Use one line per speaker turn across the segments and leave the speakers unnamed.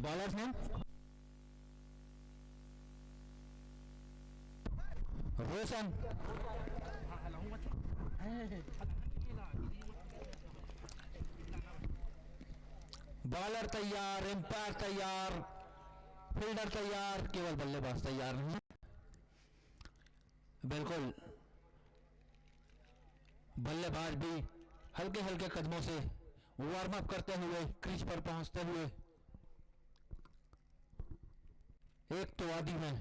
Bowlers name रोशन। Bowler तैयार, empire तैयार, fielder तैयार, केवल बल्लेबाज तैयार नहीं। बिल्कुल बल्लेबाज भी हल्के हल्के कदमों से वार्म अप करते हुए क्रीज पर पहुंचते हुए एक तो आदि में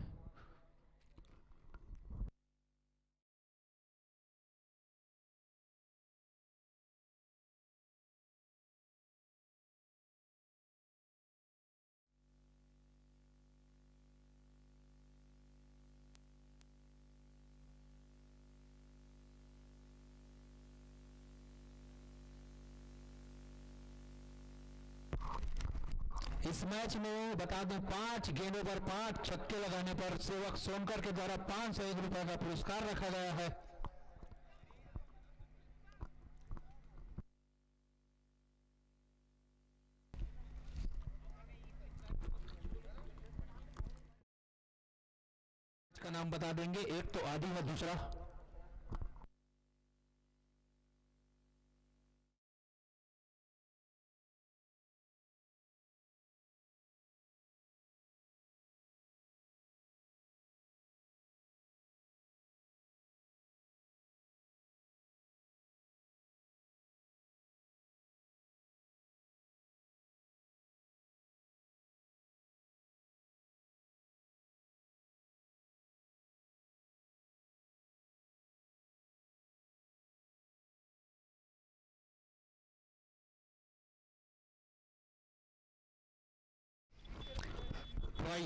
इस मैच में बता दें 5 गेंदों पर 5 छक्के लगाने पर सेवक सोनकर के द्वारा 501 रुपए का पुरस्कार रखा गया है। इसका नाम बता देंगे, एक तो आदि है, दूसरा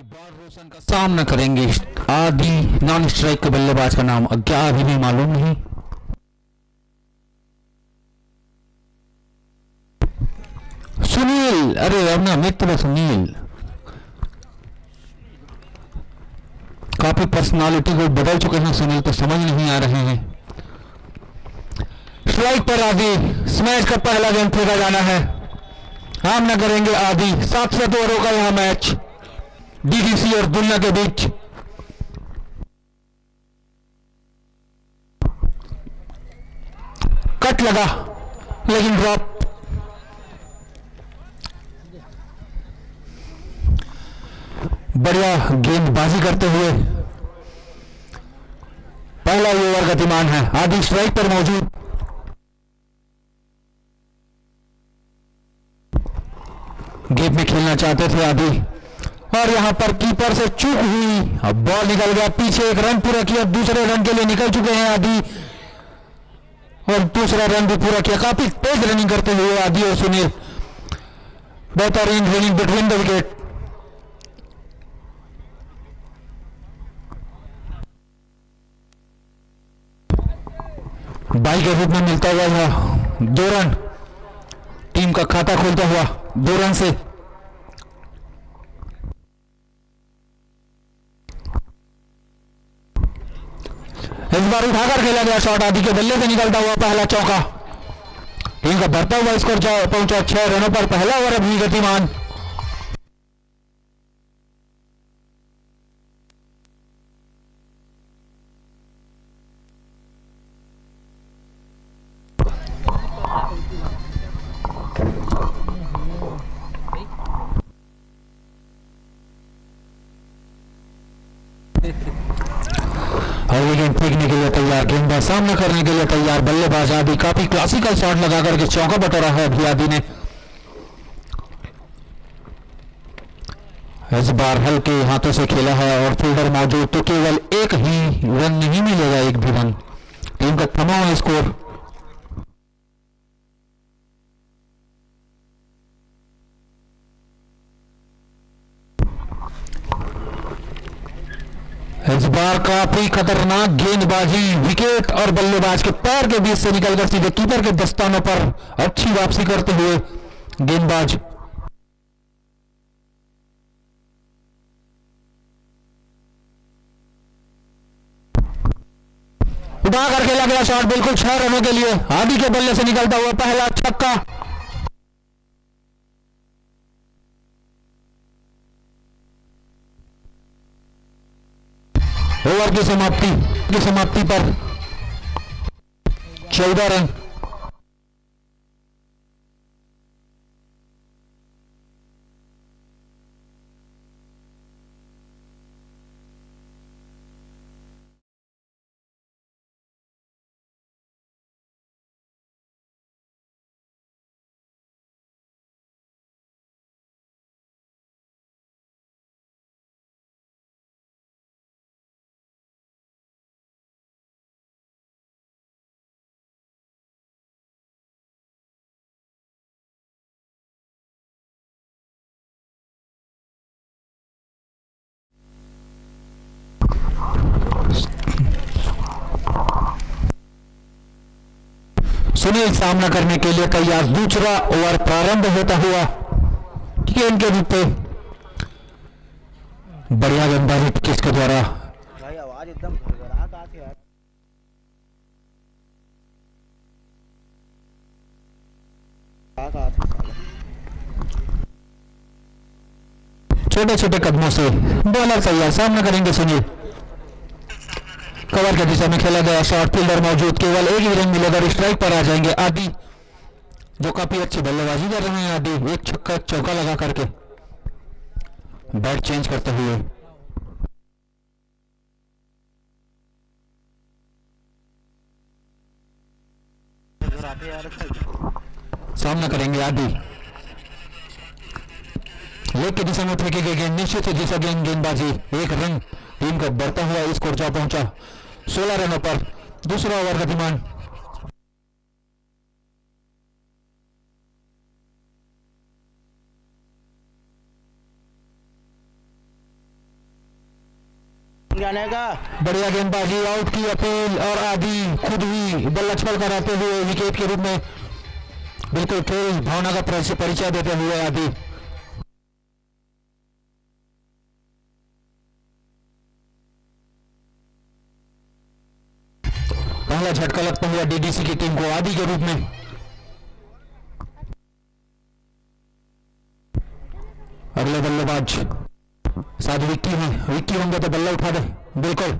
बॉल रोशन का सामना करेंगे। आदि नॉन स्ट्राइक के बल्लेबाज का नाम अज्ञात भी मालूम नहीं। सुनील, अरे अपना मित्र सुनील काफी पर्सनालिटी को बदल चुके हैं सुनील, तो समझ नहीं आ रहे हैं। स्ट्राइक पर आदि, स्मैश का पहला गेंद फेंका जाना है। सामना करेंगे आदि। 7 ओवरों का यह मैच डीडीसी और दुनिया के बीच। कट लगा लेकिन ड्रॉप। बढ़िया गेंदबाजी करते हुए पहला ओवर गतिमान है। आदि स्ट्राइक पर मौजूद। गेम में खेलना चाहते थे आदि, और यहां पर कीपर से चूक हुई। अब बॉल निकल गया पीछे। एक रन पूरा किया, दूसरे रन के लिए निकल चुके हैं आदि, और दूसरा रन भी पूरा किया। काफी तेज रनिंग करते हुए आदि और सुनील। बेहतरीन running between the wicket. By के रूप में मिलता हुआ यह 2 रन, टीम का खाता खोलता हुआ 2 रन से। इस बार उठाकर खेला गया शॉट, आदि के बल्ले से निकलता हुआ पहला चौका। टीम का बढ़ता हुआ स्कोर पहुंचा 6 रनों पर। पहला ओवर अभी गतिमान। फेंकने के लिए तैयार, गेंदबाज सामना करने के लिए तैयार। बल्लेबाज आदि काफी क्लासिकल शॉट लगा करके चौका बटोरा है अभी आदि ने। इस बार हल्के हाथों से खेला है और फील्डर मौजूद, तो केवल एक ही रन नहीं मिलेगा, एक भी रन। टीम का तमाम स्कोर इस बार काफी खतरनाक गेंदबाजी। विकेट और बल्लेबाज के पैर के बीच से निकलकर सीधे कीपर के दस्तानों पर अच्छी वापसी करते हुए गेंदबाज। उठा कर खेला गया शॉट, बिल्कुल 6 रनों के लिए। आदि के बल्ले से निकलता हुआ पहला छक्का। ओवर की समाप्ति पर 14 रन। सुनील सामना करने के लिए तैयार। दूसरा ओवर प्रारंभ होता हुआ गेंद के रूप पे बढ़िया गेंदबाजी किसके द्वारा।
भाई आवाज एकदम कहाँ से यार।
छोटे छोटे कदमों से बॉलर तैयार। सामना करेंगे सुनील। कवर की दिशा में खेला गया शॉट, फील्डर मौजूद, केवल एक ही रन मिलेगा और स्ट्राइक पर आ जाएंगे आदि, जो काफी अच्छी बल्लेबाजी कर रहे हैं। आदि एक छक्का चौका लगा करके बैट चेंज करते हुए सामना करेंगे आदि। लेग की दिशा में फेंकी गई गेंद, निश्चित ही दिशा गेंदबाजी, एक रन टीम का बढ़ता हुआ स्कोर जा पहुंचा 16 रनों पर। दूसरा ओवर गतिमान।
जाने का
बढ़िया गेंदबाजी, आउट की अपील और आदि खुद ही बल्ला छल कराते हुए विकेट के रूप में बिल्कुल खेल भावना का परिचय देते हुए आदि। पहला झटका लगता हुआ डीडीसी की टीम को आदि के रूप में। अगले बल्लेबाज शायद विक्की हैं। विक्की होंगे तो बल्ला उठा दे। बिल्कुल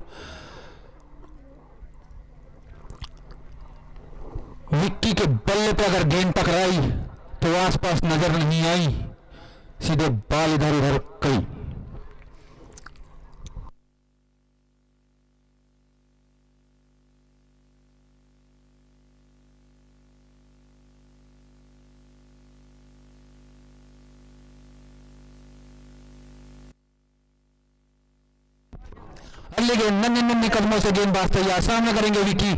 विक्की के बल्ले पे अगर गेंद टकराई तो आसपास नजर नहीं आई, सीधे बाल इधर उधर गई। अगली गेंद नन्हे कदमों से गेंदबाज तैयार। सामना करेंगे विक्की।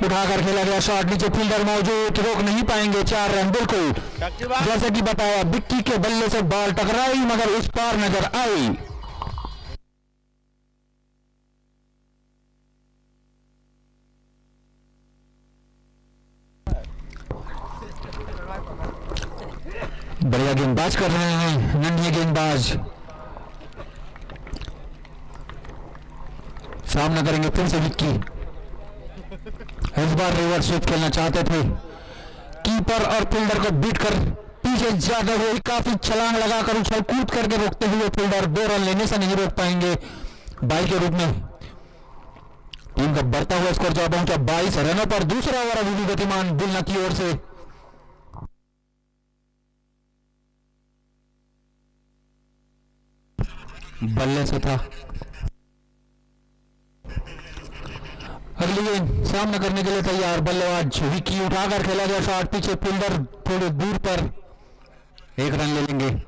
उठाकर खेला गया शॉट, नीचे फील्डर मौजूद, रोक नहीं पाएंगे। 4 रन। बिल्कुल जैसे कि बताया, विक्की के बल्ले से बॉल टकराई मगर उस पार नजर आई। बढ़िया गेंदबाज कर रहे हैं नन्हे गेंदबाज। सामना करेंगे फिर से विक्की। इस बार रिवर्स स्वीप खेलना चाहते थे, कीपर और फील्डर को बीट कर पीछे जाते हुए काफी छलांग लगाकर उछल कूद करके रोकते हुए फील्डर 2 रन लेने से नहीं रोक पाएंगे। 22 के रूप में टीम का बढ़ता हुआ स्कोर जा पहुंचा 22 रनों पर। दूसरा ओवर अभी भी गतिमान बुलना की ओर से। बल्ले से था। अगली गेंद सामना करने के लिए तैयार बल्लेबाज विक्की। उठाकर खेला गया शॉट, पीछे फील्डर थोड़ी दूर पर, 1 रन ले लेंगे।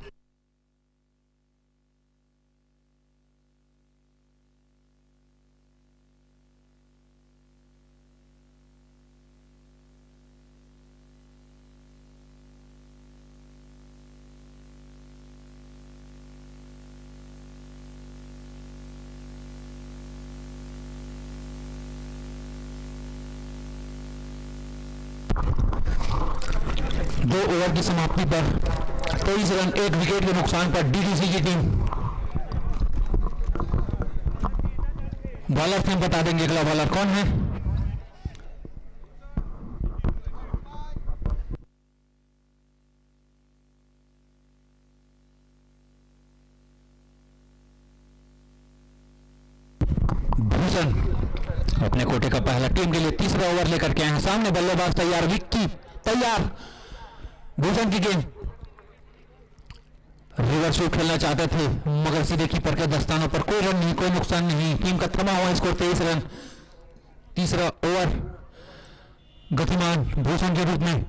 दो ओवर की समाप्ति पर 23 रन 1 विकेट के नुकसान पर डीडीसी की टीम। बॉलर से बता देंगे अगला बॉलर कौन है। भूषण अपने कोटे का पहला टीम के लिए तीसरा ओवर लेकर के आए हैं। सामने बल्लेबाज तैयार, विक्की तैयार। भूषण की गेंद, रिवर्स शॉट खेलना चाहते थे मगर सीधे कीपर के दस्तानों पर। कोई रन नहीं, कोई नुकसान नहीं। टीम का थमा हुआ स्कोर 23 रन। तीसरा ओवर गतिमान भूषण के रूप में।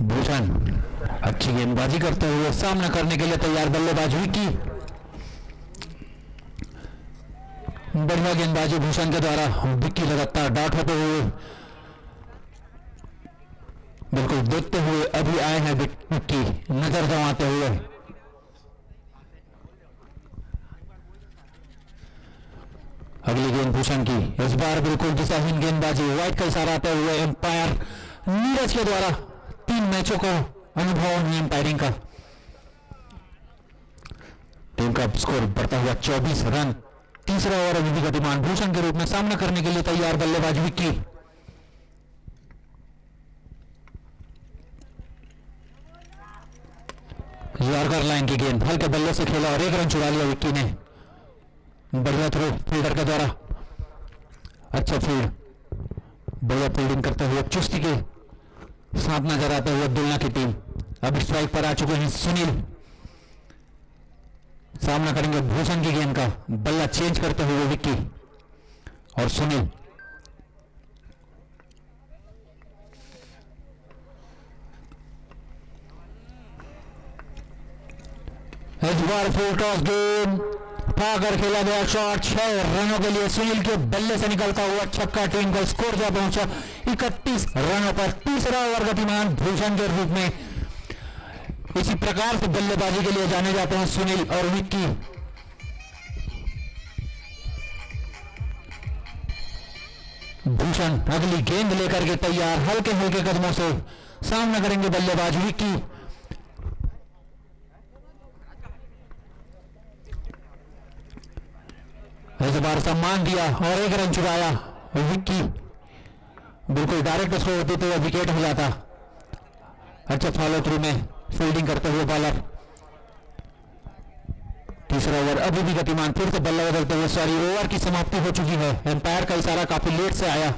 भूषण अच्छी गेंदबाजी करते हुए सामना करने के लिए तैयार बल्लेबाज विक्की। बढ़िया गेंदबाजी भूषण के द्वारा। विक्की लगातार डॉट होते हुए बिल्कुल देखते हुए अभी आए हैं विक्की, नजर गंवाते हुए। अगली गेंद भूषण की, इस बार बिल्कुल दिशाहीन गेंदबाजी। व्हाइट का इशारा आते हुए एम्पायर नीरज के द्वारा 3 मैचों को अनुभव नहीं एम्पायरिंग का। टीम का स्कोर बढ़ता हुआ 24 रन। तीसरा ओवर अभी भी गतिमान भूषण के रूप में। सामना करने के लिए तैयार बल्लेबाज विक्की। यॉर्कर लाइन की गेंद हल्के बल्ले से खेला और 1 रन चुरा लिया विक्की ने। बढ़िया थ्रो फील्डर के द्वारा, अच्छा फील्ड, बढ़िया फील्डिंग करते हुए चुस्ती के साथ नजर आते हुए दुलना की टीम। अब स्ट्राइक पर आ चुके हैं सुनील। सामना करेंगे भूषण की गेंद का। बल्ला चेंज करते हुए विक्की और सुनील। इस बार फुल टॉस गेंद पाकर खेला गया शॉट। 6 रनों के लिए सुनील के बल्ले से निकलता हुआ छक्का। टीम का स्कोर जा पहुंचा 31 रनों पर। तीसरा ओवर गतिमान भूषण के रूप में। इसी प्रकार से बल्लेबाजी के लिए जाने जाते हैं सुनील और विक्की। भूषण अगली गेंद लेकर के तैयार, हल्के हल्के कदमों से सामना करेंगे बल्लेबाज विक्की। इस बार सम्मान दिया और 1 रन चुराया विक्की। बिल्कुल डायरेक्ट स्कोर होती तो विकेट हो जाता। अच्छा फॉलो थ्रू में फील्डिंग करते हुए बॉलर। तीसरा ओवर अभी भी गतिमान। फिर से बल्ला बदलते हुए, सॉरी, ओवर की समाप्ति हो चुकी है। एम्पायर का इशारा काफी लेट से आया।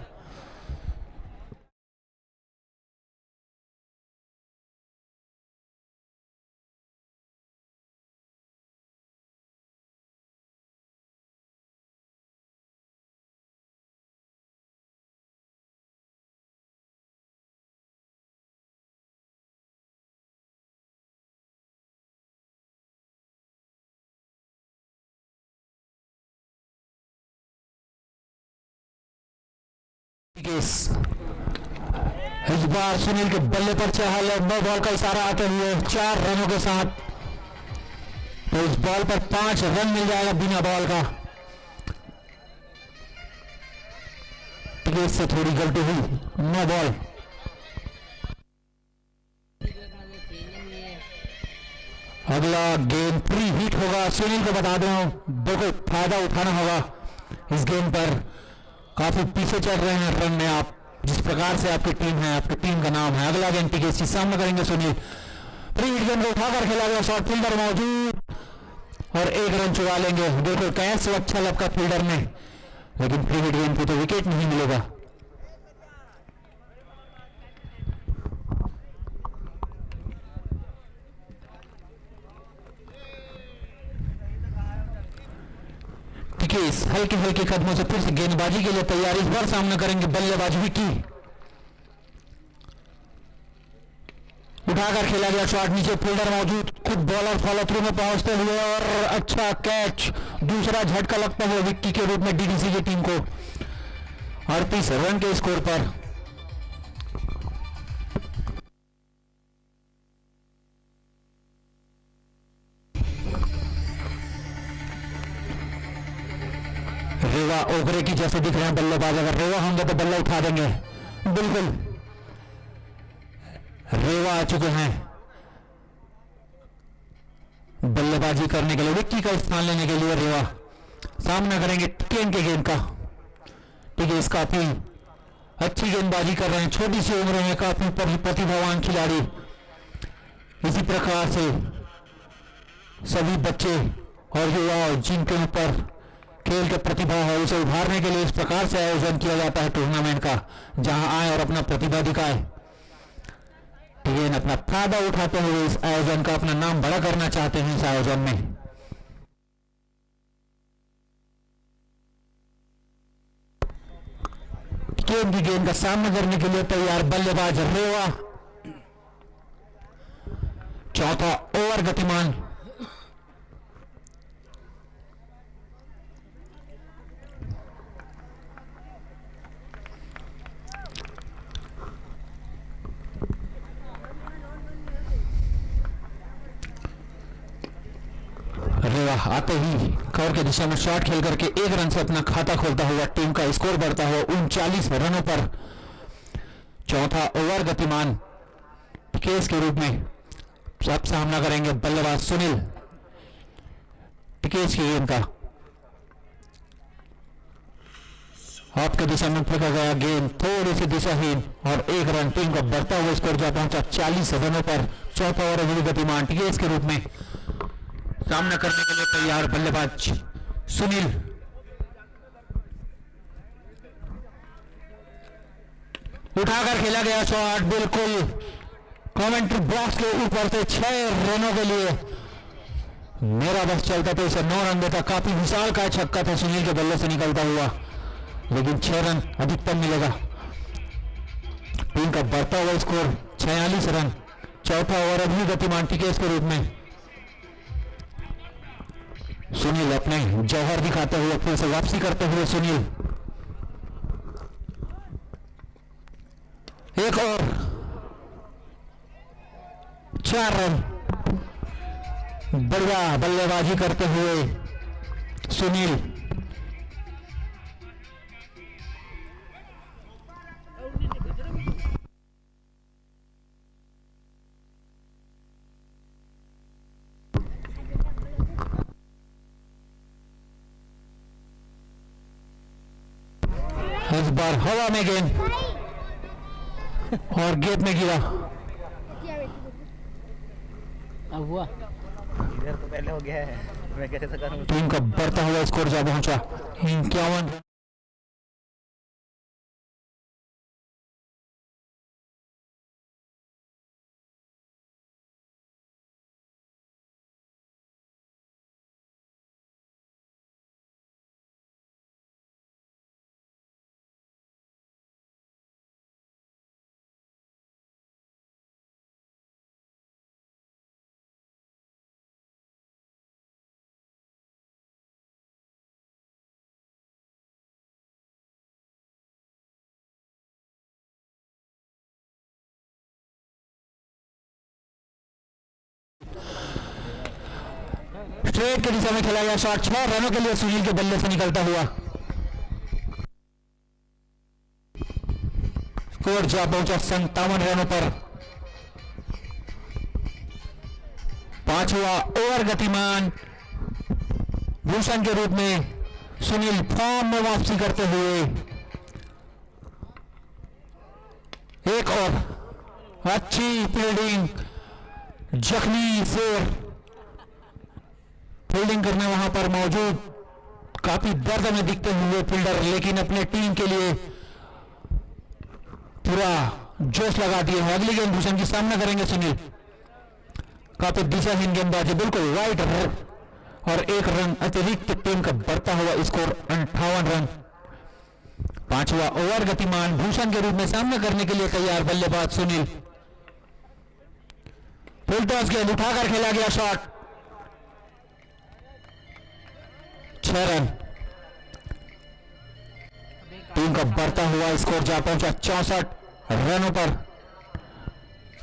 इस बार सुनील के बल्ले पर चहल और 9 बॉल का इशारा आते हुए 4 रनों के साथ। तो इस बॉल पर 5 रन मिल जाएगा बिना बॉल का। से थोड़ी गलती हुई, 9 बॉल। अगला गेंद प्री हिट होगा। सुनील को बता दूं, देखो फायदा उठाना होगा इस गेंद पर। काफी पीछे चल रहे हैं रन में आप, जिस प्रकार से आपकी टीम है, आपकी टीम का नाम है। अगला गेंद टीके सामना करेंगे सुनील। प्री हिट गेंद को उठाकर खेला गया, शॉर्ट फील्डर मौजूद और 1 रन चुरा लेंगे। बिल्कुल कैच अच्छा लगता फील्डर ने, लेकिन प्री हिट गेंद को तो विकेट नहीं मिलेगा। हल्के हल्के कदमों से फिर से गेंदबाजी के लिए तैयार। इस बार सामना करेंगे बल्लेबाज विक्की। उठाकर खेला गया शॉट, नीचे फील्डर मौजूद, खुद बॉलर फॉलो थ्रू में पहुंचते हुए और अच्छा कैच। दूसरा झटका लगता है विक्की के रूप में डीडीसी की टीम को 38 रन के स्कोर पर। रेवा ओगरे की जैसे दिख रहे हैं बल्लेबाज। अगर रेवा होंगे तो बल्ला उठा देंगे। बिल्कुल रेवा आ चुके हैं। बल्लेबाजी करने के लिए, विक्की का स्थान लेने के लिए रेवा सामना करेंगे टिकेन के गेंद का। टिकेस काफी अच्छी गेंदबाजी कर रहे हैं, छोटी सी उम्र में काफी प्रतिभावान खिलाड़ी। इसी प्रकार से सभी बच्चे और युवा जिनके ऊपर खेल के प्रतिभा है उसे उभारने के लिए इस प्रकार से आयोजन किया जाता है टूर्नामेंट का, जहां आए और अपना प्रतिभा दिखाए। टिकेन अपना फायदा उठाते हुए इस आयोजन का, अपना नाम बड़ा करना चाहते हैं इस आयोजन में। गेंद की गेंद का सामना करने के लिए तैयार बल्लेबाज रेवा। चौथा ओवर गतिमान। रेवा आते ही कवर के दिशा में शॉट खेल करके 1 रन से अपना खाता खोलता हुआ टीम का स्कोर बढ़ता हुआ 39 रनों पर। चौथा ओवर गतिमान केस के रूप में सब सामना करेंगे बल्लेबाज सुनील। टिकेश की गेंद का आपके दिशा में फेंका गया गेंद थोड़ी सी दिशाहीन और 1 रन। टीम का बढ़ता हुआ स्कोर जा पहुंचा 40 रनों पर। चौथा ओवर अभी गतिमान टिकेश के रूप में सामना करने के लिए तैयार बल्लेबाज सुनील। उठाकर खेला गया शॉट बिल्कुल कमेंट्री बॉक्स के ऊपर से 6 रनों के लिए। मेरा बस चलता तो इसे 9 रन देता। काफी विशाल का छक्का था सुनील के बल्ले से निकलता हुआ, लेकिन 6 रन अधिकतम मिलेगा। टीम का बढ़ता हुआ स्कोर 46 रन। चौथा ओवर अभी गतिमान टिकेश के रूप में सुनील अपने जौहर दिखाते हुए फिर से वापसी करते हुए सुनील। एक और 4 रन। बढ़िया बल्लेबाजी करते हुए सुनील। इस बार हवा में गेंद और गेंद में गिरा।
अब हुआ इधर तो पहले हो गया है, मैं कैसे करूं।
टीम का बढ़ता हुआ स्कोर जा पहुंचा 51। स्ट्रेट के दिशा में खेला गया शॉट 6 रनों के लिए सुनील के बल्ले से निकलता हुआ। स्कोर जा पहुंचा 57 रनों पर। 5वां ओवर गतिमान भूषण के रूप में सुनील फॉर्म में वापसी करते हुए। एक और अच्छी फील्डिंग जख्मी शेर फील्डिंग करने वहां पर मौजूद काफी दर्द में दिखते हुए फील्डर, लेकिन अपने टीम के लिए पूरा जोश लगा दिए हैं। अगली गेंद भूषण की सामना करेंगे सुनील। काफी दिशाहीन गेंदबाजी बिल्कुल वाइड और 1 रन अतिरिक्त। टीम का बढ़ता हुआ स्कोर 58 रन। 5वां ओवर गतिमान भूषण के रूप में सामना करने के लिए तैयार बल्लेबाज सुनील। फुल टॉस गेंद उठाकर खेला गया शॉट 6 रन। टीम का बढ़ता हुआ स्कोर जा पहुंचा 64 रनों पर।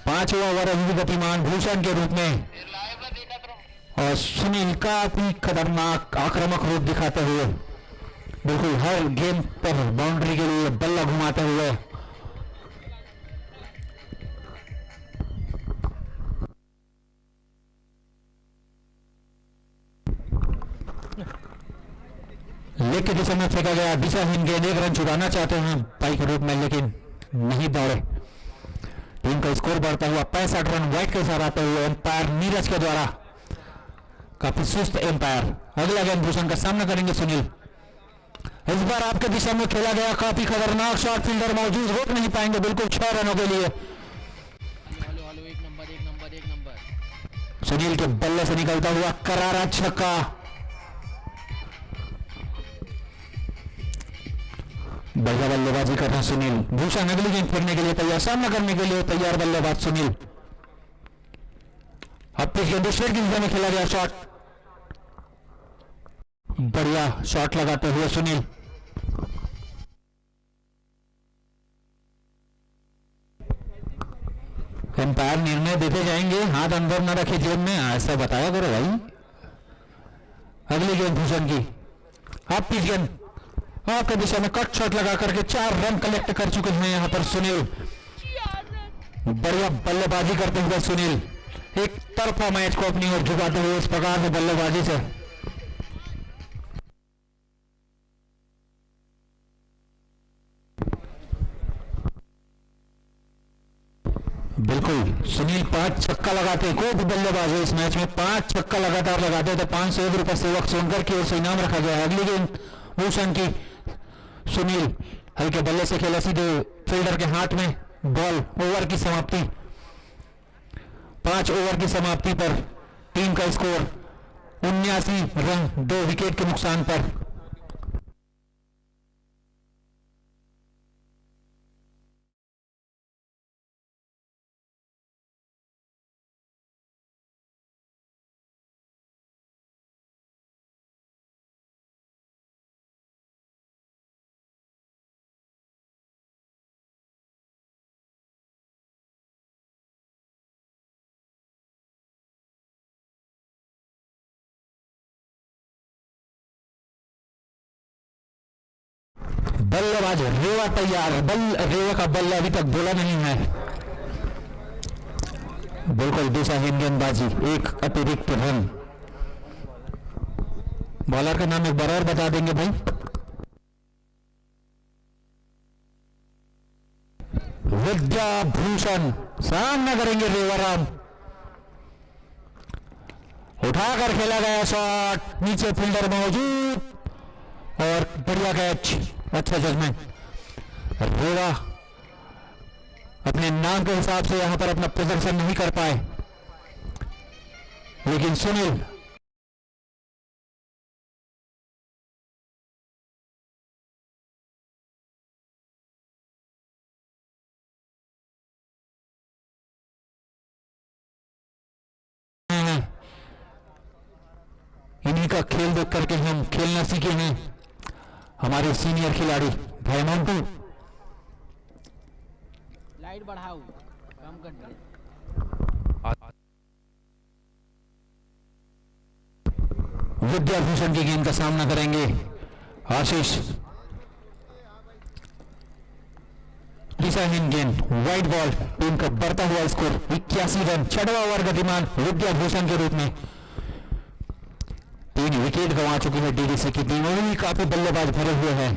5वां ओवर अभी गतिमान भूषण के रूप में और सुनील काफी खतरनाक आक्रामक रूप दिखाते हुए बिल्कुल हर गेंद पर बाउंड्री के लिए बल्ला घुमाते हुए। लेग की दिशा में फेंका गया दिशाहीन गेंद, एक रन छुड़ाना चाहते हैं पाई के रूप में, लेकिन नहीं दौड़े। टीम का स्कोर बढ़ता हुआ 65 रन वाइड के साथ आते हुए एम्पायर नीरज के द्वारा, काफी सुस्त एम्पायर। अगला गेंद भूषण का सामना करेंगे सुनील। इस बार आपके दिशा में खेला गया काफी खतरनाक शॉट, फील्डर मौजूद, रोक नहीं पाएंगे बिल्कुल 6 रनों के लिए।
एक नंबर।
सुनील के बल्ले से निकलता हुआ करारा छक्का। बढ़िया बल्लेबाजी कर रहे हैं सुनील। भूषण अगली गेंद फेंकने के लिए तैयार, सामना करने के लिए तैयार बल्लेबाज सुनील। अब पिच गेंद दूसरे की दिशा में खेला गया शॉट, बढ़िया शॉट लगाते हुए सुनील। एम्पायर निर्णय देते जाएंगे, हाथ अंदर न रखे जेब में, ऐसा बताया करो भाई। अगली गेंद भूषण की, आप पिच गेंद आपके दिशा में कट शॉट लगा करके 4 रन कलेक्ट कर चुके हैं यहां पर सुनील। बढ़िया बल्लेबाजी करते हुए सुनील, एक तरफा मैच को अपनी ओर झुकाते हुए इस प्रकार से बल्लेबाजी से। बिल्कुल सुनील 5 छक्का लगाते, कोई भी बल्लेबाज है इस मैच में 5 छक्का लगातार लगाते तो 501 रुपए सेवक सोनकर की ओर से इनाम रखा गया है। अगली गेंद भूषण की, सुनील हल्के बल्ले से खेला सीधे फील्डर के हाथ में बॉल। ओवर की समाप्ति, 5 ओवर की समाप्ति पर टीम का स्कोर 79 रन 2 विकेट के नुकसान पर। बल्लेबाज रेवा तैयार, रेवा का बल्ला अभी तक बोला नहीं है। बिल्कुल दिशाहीन गेंदबाजी, एक अतिरिक्त रन। बॉलर का नाम एक बार और बता देंगे भाई। विद्या भूषण सामना करेंगे रेवाराम। उठाकर खेला गया शॉट, नीचे फील्डर मौजूद और बढ़िया कैच, अच्छा जजमेंट। रेवा अपने नाम के हिसाब से यहां पर अपना प्रदर्शन नहीं कर पाए, लेकिन सुनील इन्हीं का खेल देख करके हम खेलना सीखे हैं। हमारे सीनियर खिलाड़ी भाई मोंटू,
लाइट बढ़ाओ, कम कर दे।
विद्याभूषण की गेंद का सामना करेंगे आशीष। दिशाहीन गेंद, वाइड बॉल, टीम का बढ़ता हुआ स्कोर 81 रन, 6वां ओवर गतिमान विद्याभूषण के रूप में। 3 विकेट गंवा चुकी है डीडीसी की टीम, और भी काफी बल्लेबाज भरे हुए हैं।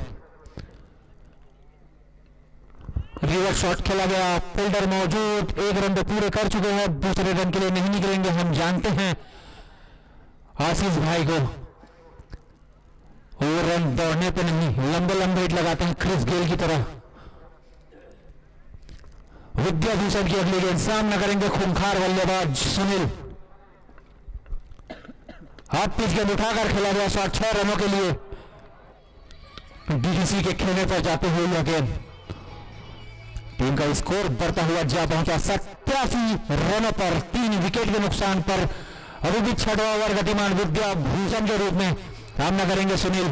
रिवर्स शॉट खेला गया, फील्डर मौजूद, 1 रन तो पूरे कर चुके हैं, दूसरे रन के लिए नहीं निकलेंगे। हम जानते हैं आशीष भाई को, वो रन दौड़ने पे नहीं, लंबे लंबे हिट लगाते हैं क्रिस गेल की तरह। विद्याभूषण की अगली गेंद, सामना करेंगे खूंखार बल्लेबाज सुनील। हाथ पिच गेंद उठाकर खेला गया शॉट, 6 रनों के लिए डीडीसी के खेमे पर जाते हुए यह गेंद। टीम का स्कोर बढ़ता हुआ जा पहुंचा 87 रनों पर, 3 विकेट के नुकसान पर। अभी भी 6वां ओवर गतिमान विद्याभूषण के रूप में सामना करेंगे सुनील।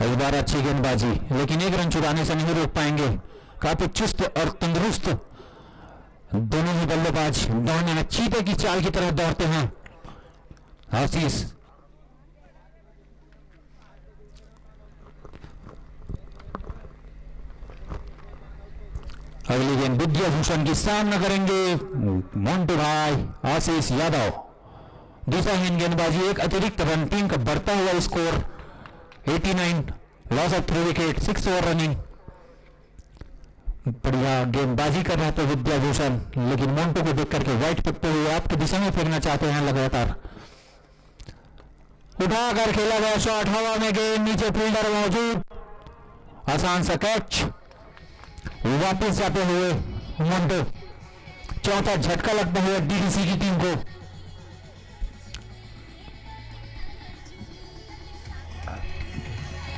इस बार अच्छी गेंदबाजी, लेकिन 1 रन चुराने से नहीं रोक पाएंगे। काफी चुस्त और तंदुरुस्त दोनों ही बल्लेबाज, दौड़ने में चीते की चाल की तरह दौड़ते हैं। आशीष अगली गेंद विद्याभूषण की, सामना करेंगे मोंटू भाई आशीष यादव। दूसरा हैंड गेंदबाजी, एक अतिरिक्त रन, टीम का बढ़ता हुआ score 89, loss of 3 wicket, 6 over running. बढ़िया गेंदबाजी कर रहे थे विद्याभूषण, लेकिन मोंटो को देख करके वाइट पिटते हुए आपकी दिशा में फेंकना चाहते हैं लगातार। उठाकर खेला गया शॉट, हवा में गेंद, नीचे फील्डर मौजूद, आसान सा कैच, वापस जाते हुए मोंटो। चौथा झटका लगता हुआ डीडीसी की टीम को।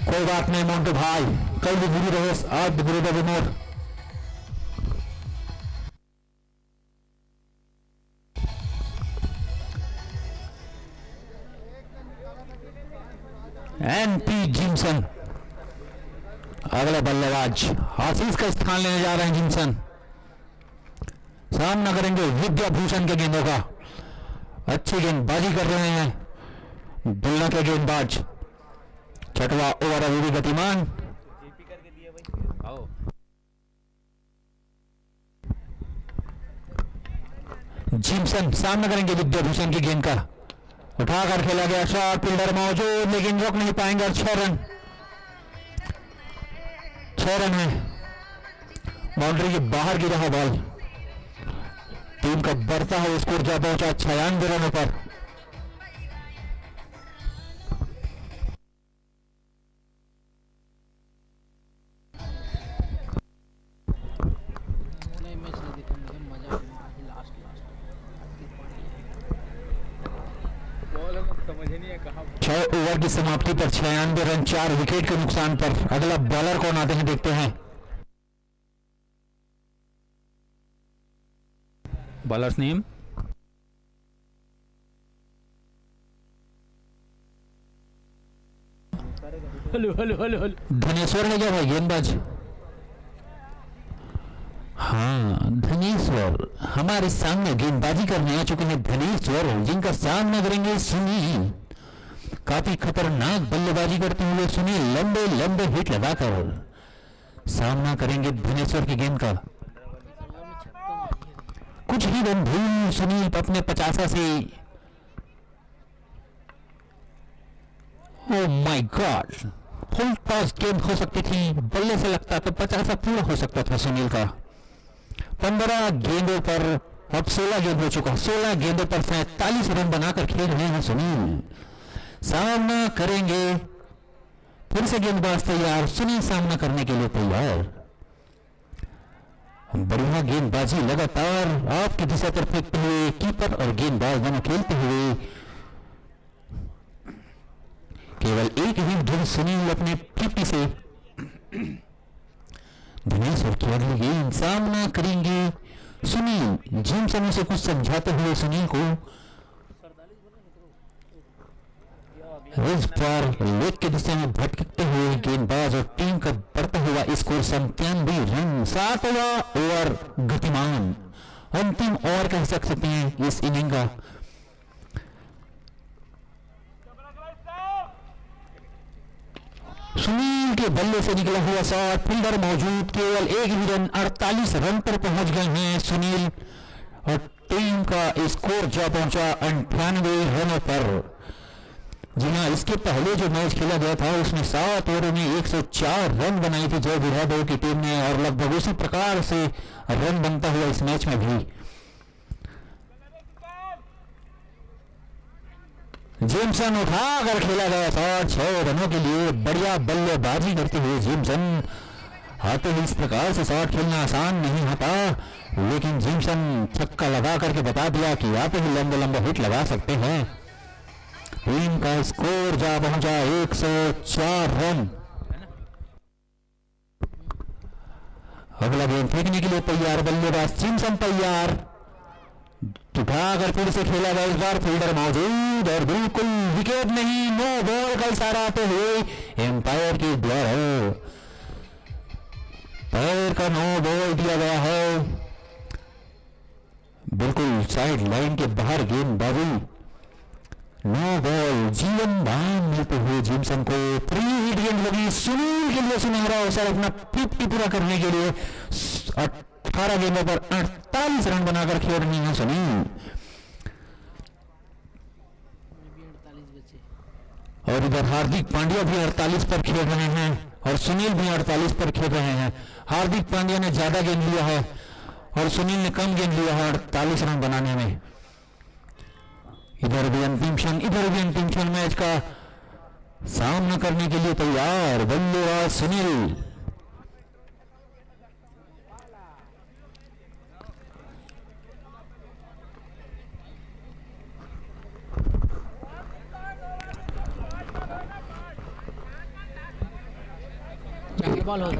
कोई बात नहीं मोंटो भाई, कल भी बुरी रहे, आज भी बुरी रहे मोर। एनपी जिम्सन अगला बल्लेबाज, आशीष का स्थान लेने जा रहे हैं जिम्सन। सामना करेंगे विद्याभूषण के गेंदों का। अच्छी गेंदबाजी कर रहे हैं दुल्ला के गेंदबाज। छठवां ओवर अभी भी गतिमान।
करके दिया भाई, आओ।
जिम्सन सामना करेंगे विद्याभूषण की गेंद का। उठाकर खेला गया शॉट, फील्डर मौजूद लेकिन रोक नहीं पाएंगे और 6 रन, 6 रन है। बाउंड्री के बाहर गिरा है बॉल। टीम का बढ़ता हुआ स्कोर जा पहुंचा 96 रनों पर।
समझ नहीं है कहाँ
6 ओवर की समाप्ति पर 96 रन, 4 विकेट के नुकसान पर। अगला बॉलर कौन आते हैं देखते हैं। Bowlers name
hello hello hello hello
Dhaneshwar है क्या भाई गेंदबाज? हाँ धनेश्वर हमारे सामने गेंदबाजी करने आ चुके हैं धनेश्वर, जिनका सामना करेंगे सुनील। काफी खतरनाक बल्लेबाजी करते हुए सुनील लंबे लंबे हिट लगाकर सामना करेंगे धनेश्वर की गेंद का। कुछ ही रन भूल सुनील अपने 50 से। Oh my God, full toss गेंद हो सकती थी, बल्ले से लगता तो 50 पूरा हो सकता था सुनील का। 15 गेंदों पर अब 16 गेंद हो चुका, 16 गेंदों पर 47 रन बनाकर खेल रहे हैं सुनील। सामना करेंगे, फिर से गेंदबाज तैयार, सुनील सामना करने के लिए तैयार। बढ़िया गेंदबाजी लगातार आपकी दिशा पर फेंकते हुए कीपर और गेंदबाज दोनों खेलते हुए। केवल एक ही धुन सुनील अपने 50 से। धनेश्वर की अगली गेंद, सामना करेंगे सुनील। जिम्सन से कुछ समझाते हुए सुनील को इस बार लेग की दिशा में भटकते हुए गेंदबाज और टीम का बढ़ता हुआ स्कोर 97 रन। 7वां ओवर गतिमान, अंतिम ओवर कह सकते हैं इस इनिंग का। सुनील के बल्ले से निकला हुआ शॉट, फील्डर मौजूद, केवल एक ही रन, 48 रन पर पहुंच गए हैं सुनील और टीम का स्कोर जा पहुंचा 98 रनों पर। जी हाँ, इसके पहले जो मैच खेला गया था उसमें 7 ओवरों में 104 रन बनाई थी जय बिरादर की टीम ने, और लगभग उसी प्रकार से रन बनता हुआ इस मैच में भी। जिम्सन उठाकर खेला गया शॉट 6 रनों के लिए। बढ़िया बल्लेबाजी करते हुए जिम्सन, आते ही इस प्रकार से शॉट खेलना आसान नहीं होता, लेकिन जिम्सन छक्का लगा करके बता दिया कि आते ही लंबे लंबे हिट लगा सकते हैं। टीम का स्कोर जा पहुंचा 104 रन। अगला गेंद फेंकने के लिए तैयार बल्लेबाज जिम्सन तैयार। उठाकर फिर से खेला गया, इस बार फील्डर मौजूद और बिल्कुल विकेट नहीं, नो बॉल का इशारा आते हुए एम्पायर के द्वारा पैर का नो बॉल दिया गया है। बिल्कुल साइड लाइन के बाहर गेंदबाजी, नो बॉल। जीवन दान मिलते हुए जिम्सन को 3 हिट गेंद लगी सुनील के लिए, सुनहरा अवसर अपना 50 पूरा करने के लिए। 18 गेंदों पर 48 रन बनाकर खेल रही है सुनील। और इधर हार्दिक पांड्या भी 48 पर खेल रहे हैं और सुनील भी 48 पर खेल रहे हैं। हार्दिक पांड्या ने ज्यादा गेंद लिया है और सुनील ने कम गेंद लिया है 48 रन बनाने में। इधर भी अंतिम क्षण मैच का सामना करने के लिए तैयार बल्लेबाज सुनील।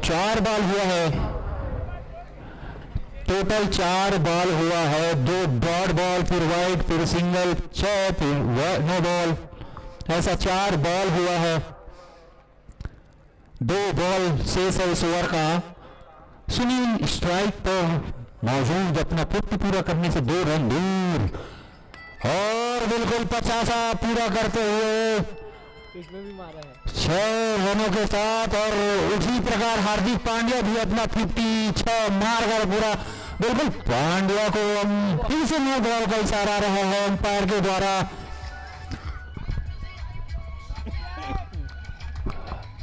चार बॉल हुआ है, टोटल 4 बॉल हुआ है। 2 डॉट बॉल, फिर वाइड, फिर सिंगल, 6, फिर नो बॉल, ऐसा 4 बॉल हुआ है। 2 बॉल शेष है इस ओवर का। सुनील स्ट्राइक पर मौजूद, अपना 50 पूरा करने से 2 रन दूर और बिल्कुल 50 पूरा करते हुए
इसमें भी मारा है
6 रनों के साथ। और उसी प्रकार हार्दिक पांड्या भी अपना 56 मारकर पूरा, बिल्कुल पांड्या को हम फिर से नो बॉल का इशारा रहा है अंपायर के द्वारा।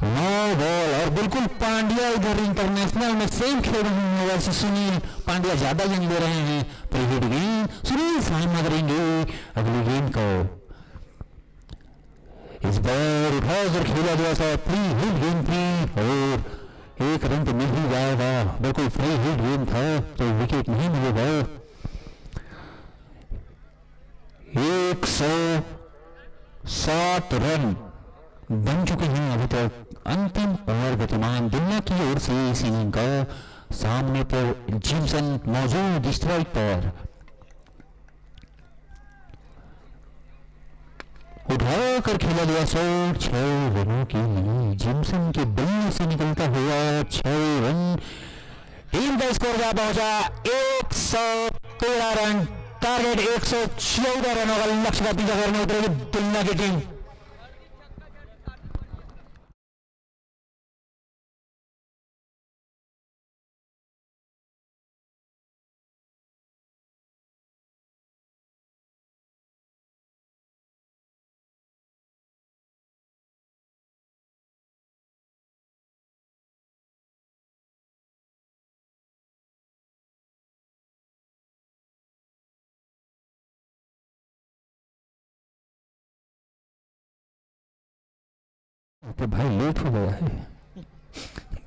नो बॉल और बिल्कुल पांड्या इधर इंटरनेशनल में सेम खेल रहे हैं, वैसे सुनील पांड्या ज्यादा गेंद ले रहे हैं। प्रीहिट गेंद, सुनील सामना करेंगे अगली गेंद को। इस बार उठाकर खेला गया था फ्री हिट गेंद थी और 1 रन तो मिल ही जाएगा, बिल्कुल फ्री हिट गेंद था तो विकेट नहीं मिलेगा। 107 रन बन चुके हैं अभी तक। अंतिम ओवर गतिमान दुनिया की ओर से इस इनिंग का। सामने पर जिम्सन मौजूद स्ट्राइक पर, उठाकर खेला गया शॉट 6 रनों के लिए। जिम्सन के बल्ले से निकलता हुआ 6 रन। टीम का स्कोर जा पहुंचा 113 रन। टारगेट 114 रनों का लक्ष्य का पीछा करने उतरेगी दुनिया की टीम। तो भाई लेट हो गया है,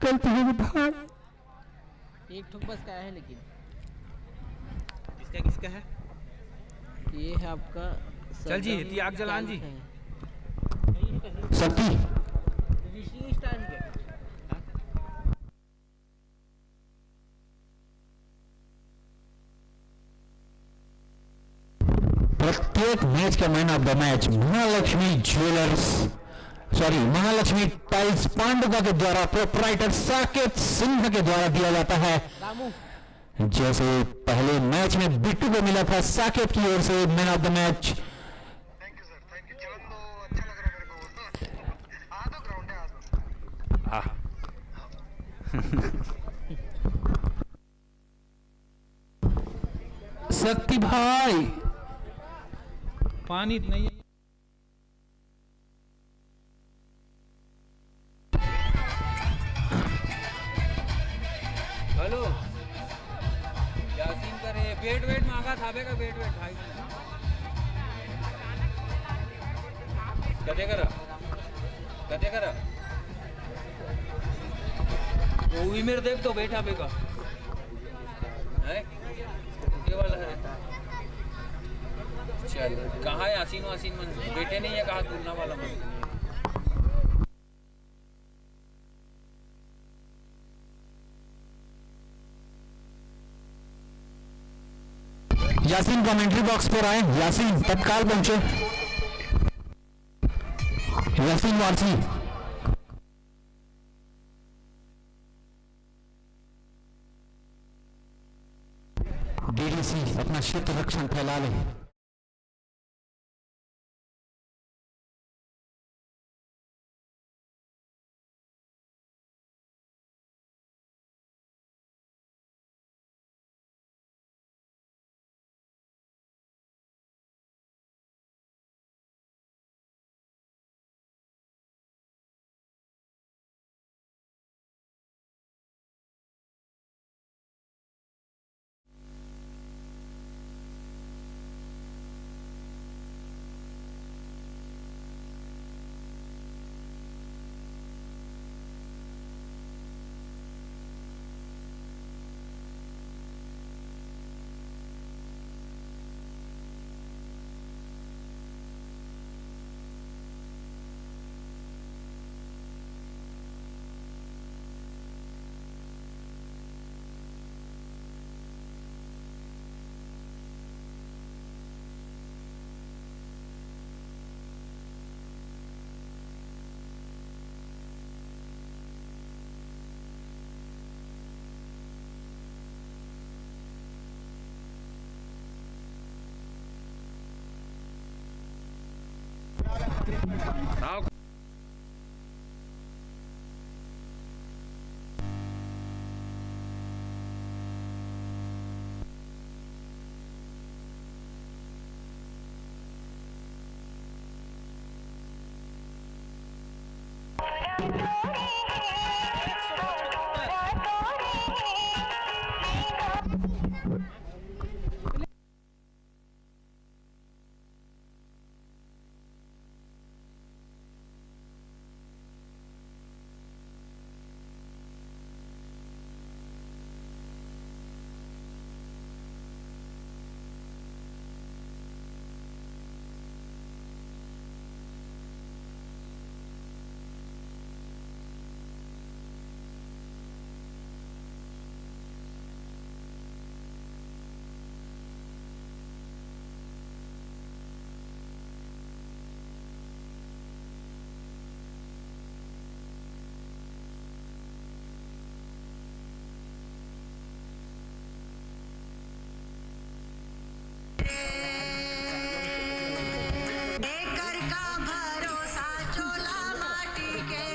गलती होगी भाई।
एक ठोक बस का है लेकिन
किसका किसका है?
ये है आपका
चल जी, ती आग जलान जी।
शक्ति
ऋषि स्टार ही है।
प्रत्येक मैच का man of the match Mahalakshmi jewellers, Mahalakshmi tiles Panduka के द्वारा, प्रोपराइटर साकेत सिंह के द्वारा दिया जाता है।
रामू
जैसे पहले मैच में बिट्टू को मिला था साकेत की ओर से man of the match.
Thank you sir, thank you. चलन तो अच्छा लग रहा है मेरे को। आ दो ग्राउंड है, आ दो।
शक्ति भाई
पानी नहीं है। हेलो यासीन करे वेट वेट मांगा था बेका वेट वेट भाई कदे करा वो भी मेरे देख तो बैठा बेका है ये वाला है। चल कहाँ है यासीन वासीन मन बेटे नहीं है, कहाँ तुलना वाला मन।
यासीन कमेंट्री बॉक्स पर आए, यासीन तत्काल पहुंचे। यासीन वारसी डीडीसी अपना क्षेत्र रक्षण फैला ले।
आओ
घर का भरोसा चोला माटी के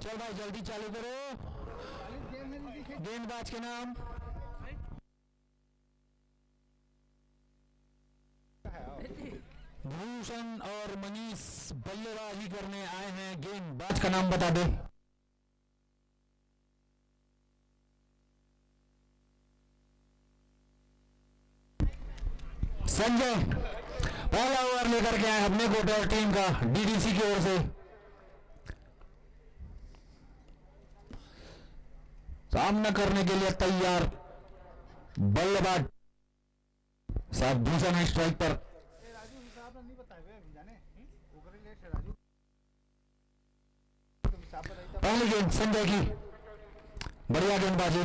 चल भाई जल्दी चालू करो। गेंदबाज के नाम भूषण और मनीष बल्लेबाजी करने आए हैं। गेंदबाज का नाम बता दे। संजय पहला ओवर लेकर के आए अपने कोटर टीम का डीडीसी की ओर से। सामना करने के लिए तैयार बल्लेबाज साहब भूषण है स्ट्राइक पर। पहली गेंद संजय की बढ़िया गेंदबाजी,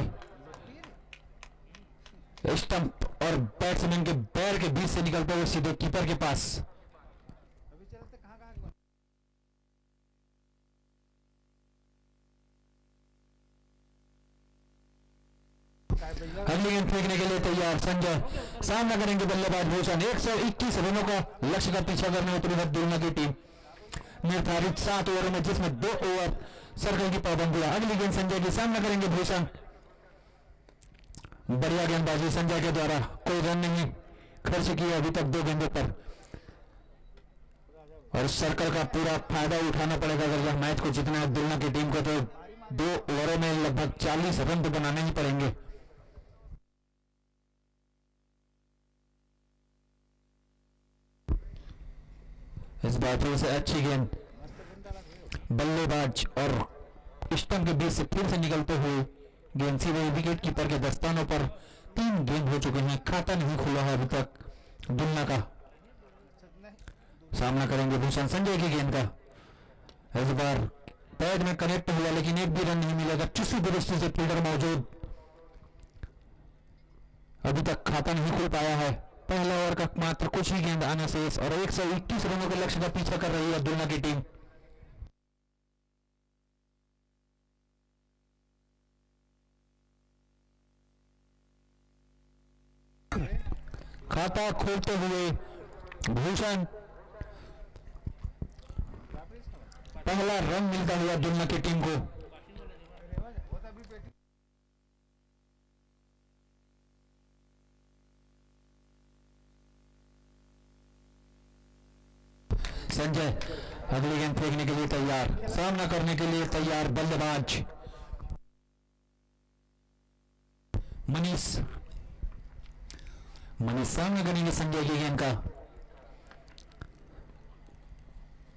स्टंप और बैट्समैन के पैर के बीच से निकलते हुए सीधे कीपर के पास। अगली गेंद फेंकने के लिए तैयार संजय, सामना करेंगे बल्लेबाज भूषण। 121 रनों का लक्ष्य का पीछा करने उतरी है दुलना की टीम निर्धारित 7 ओवरों में, जिसमें 2 ओवर सर्कल की पाबंदियां। अगली गेंद संजय की, सामना करेंगे भूषण। बढ़िया गेंदबाजी संजय के द्वारा, कोई रन नहीं खर्च किया अभी तक 2 गेंदों पर, और सर्कल का पूरा फायदा उठाना पड़ेगा अगर यह मैच को जीतना है दुलना की टीम को। तो 2 ओवरों में लगभग 40 रन तो बनाने ही पड़ेंगे। इस बार फिर से अच्छी गेंद, बल्लेबाज और स्टंप के बीच से फिर से निकलते हुए गेंद सीधे विकेट कीपर के दस्तानों पर। 3 गेंद हो चुके हैं, खाता नहीं खुला है अभी तक दुलना का। सामना करेंगे भूषण संजय की गेंद का। इस बार पैड में कनेक्ट हुआ लेकिन एक भी रन नहीं मिलेगा। किसी दृष्टि से फील्डर मौजूद, अभी तक खाता नहीं खुल पाया है। पहला ओवर का मात्र कुछ ही गेंद आना शेष और 121 रनों के लक्ष्य का पीछा कर रही है दुलना की टीम। खाता खोलते हुए भूषण, पहला रन मिलता हुआ दुलना की टीम को। संजय अगली गेंद फेंकने के लिए तैयार, सामना करने के लिए तैयार बल्लेबाज मनीष। सामना करेंगे संजय की गेंद का।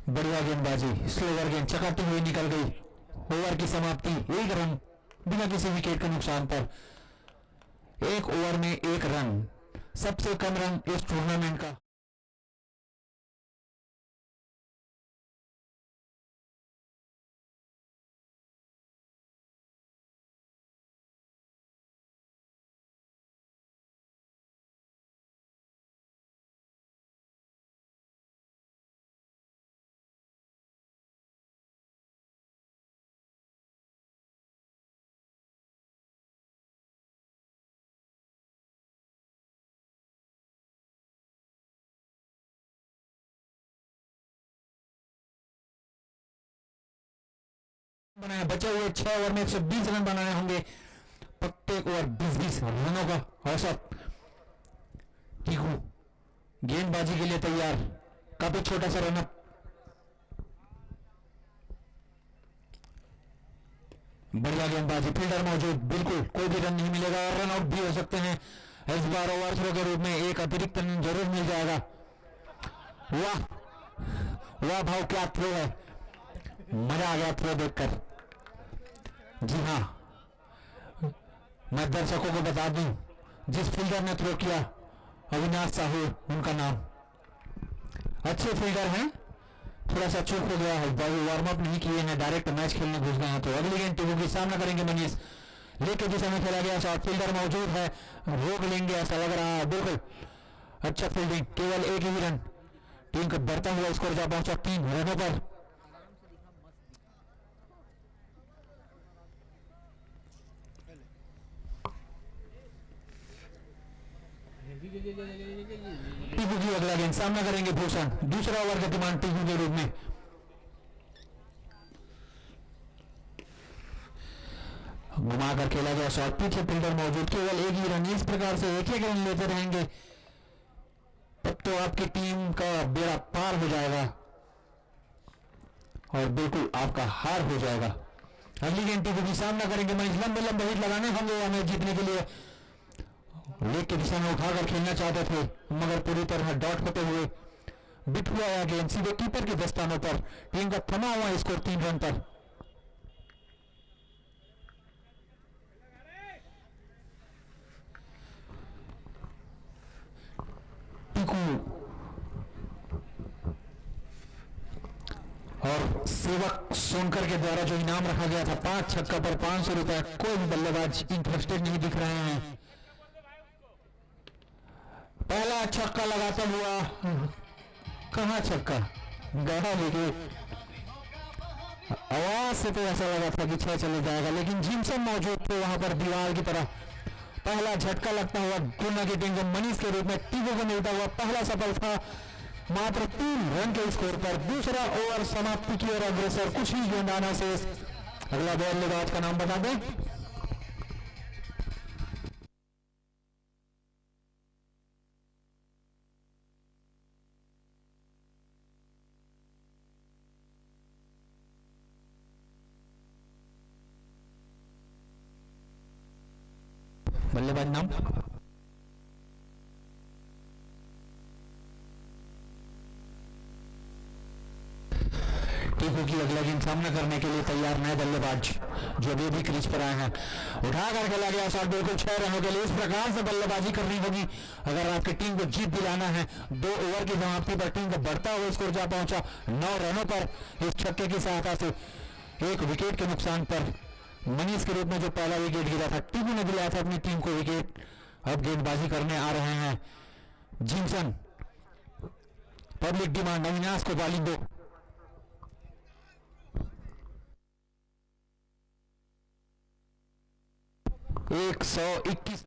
बढ़िया गेंदबाजी, स्लोवर गेंद चकाती हुई निकल गई। ओवर की समाप्ति 1 रन बिना किसी विकेट के नुकसान पर। 1 ओवर में 1 रन, सबसे कम रन इस टूर्नामेंट का। बनाया, बचे हुए 6 ओवर में 120 रन बनाने होंगे। प्रत्येक ओवर 20-20 रनों का औसत। टीकू गेंदबाजी के लिए तैयार, काफी छोटा सा रनअप। बढ़िया गेंदबाजी, फील्डर मौजूद, बिल्कुल कोई भी रन नहीं मिलेगा और रन आउट भी हो सकते हैं। इस बार ओवर थ्रो के रूप में एक अतिरिक्त रन जरूर मिल जाएगा। वाह वाह भाव, क्या थ्रो है, मजा आ गया थ्रो देखकर। जी हाँ, मैं दर्शकों को बता दूं, जिस फील्डर ने थ्रो किया अविनाश साहू उनका नाम। अच्छे फील्डर हैं, थोड़ा सा चूक हो गया है, वार्म अप नहीं किए हैं, डायरेक्ट मैच खेलने घुस गए हैं। तो अगली गेंद टीकू की, सामना करेंगे मनीष। लेके दिशा में खेला गया शॉट, फील्डर मौजूद है, रोक लेंगे ऐसा लग रहा है। बिल्कुल अच्छा फील्डिंग, केवल 1 ही रन। टीम का बढ़ता हुआ स्कोर जा पहुंचा 3 रनों पर। टीकू की अगला गेंद, सामना करेंगे भूषण। दूसरा ओवर का डिमांड टीकू के रूप में। घुमाकर खेला गया शॉट, पीछे फील्डर मौजूद, केवल 1 ही रन। इस प्रकार से एक एक रन लेते रहेंगे तब तो आपकी टीम का बेड़ा पार हो जाएगा और बिल्कुल आपका हार हो जाएगा। अगली गेंद टीकू की, सामना करेंगे मनीष। लंबे लंबे हिट लगाने होंगे हमें जीतने के लिए। लेग की दिशा में उठाकर खेलना चाहते थे मगर पूरी तरह डॉट होते हुए बिट हुआ यह गेंद सीधे कीपर के दस्तानों पर। टीम का थमा हुआ स्कोर 3 रन पर। टीकू और सेवक सोनकर के द्वारा जो इनाम रखा गया था 5 छक्का पर 500 रुपए, कोई भी बल्लेबाज इंटरेस्टेड नहीं दिख रहे हैं। पहला छक्का लगाता हुआ, कहां छक्का गया, लेकिन आवाज से तो ऐसा लगा था कि 6 चले जाएगा, लेकिन जिमसन मौजूद थे वहां पर दीवार की तरह। पहला झटका लगता हुआ गुना की टीम को मनीष के रूप में टीबो को मिलता हुआ पहला सफल था, मात्र 3 रन के स्कोर पर। दूसरा ओवर समाप्ति की ओर अग्रसर, कुछ ही गेंदाना से। अगला बल्लेबाज का नाम बता दें। बल्लेबाज नाम टीपू की अगला गेंद सामना करने के लिए तैयार नए बल्लेबाज जो अभी क्रीज पर आए हैं। उठा कर खेला गया शॉट, बिल्कुल 6 रनों के लिए। इस प्रकार से बल्लेबाजी करनी होगी अगर आपकी टीम को जीत दिलाना है। 2 ओवर की समाप्ति पर टीम का बढ़ता हुआ स्कोर जा पहुंचा 9 रनों पर। इस छक्के की सहायता से 1 विकेट के नुकसान पर मनीष के रूप में जो पहला विकेट गिरा था, टीपू ने दिलाया था अपनी टीम को विकेट। अब गेंदबाजी करने आ रहे हैं जिमसन। पब्लिक डिमांड, अविनाश को बॉलिंग दो। 121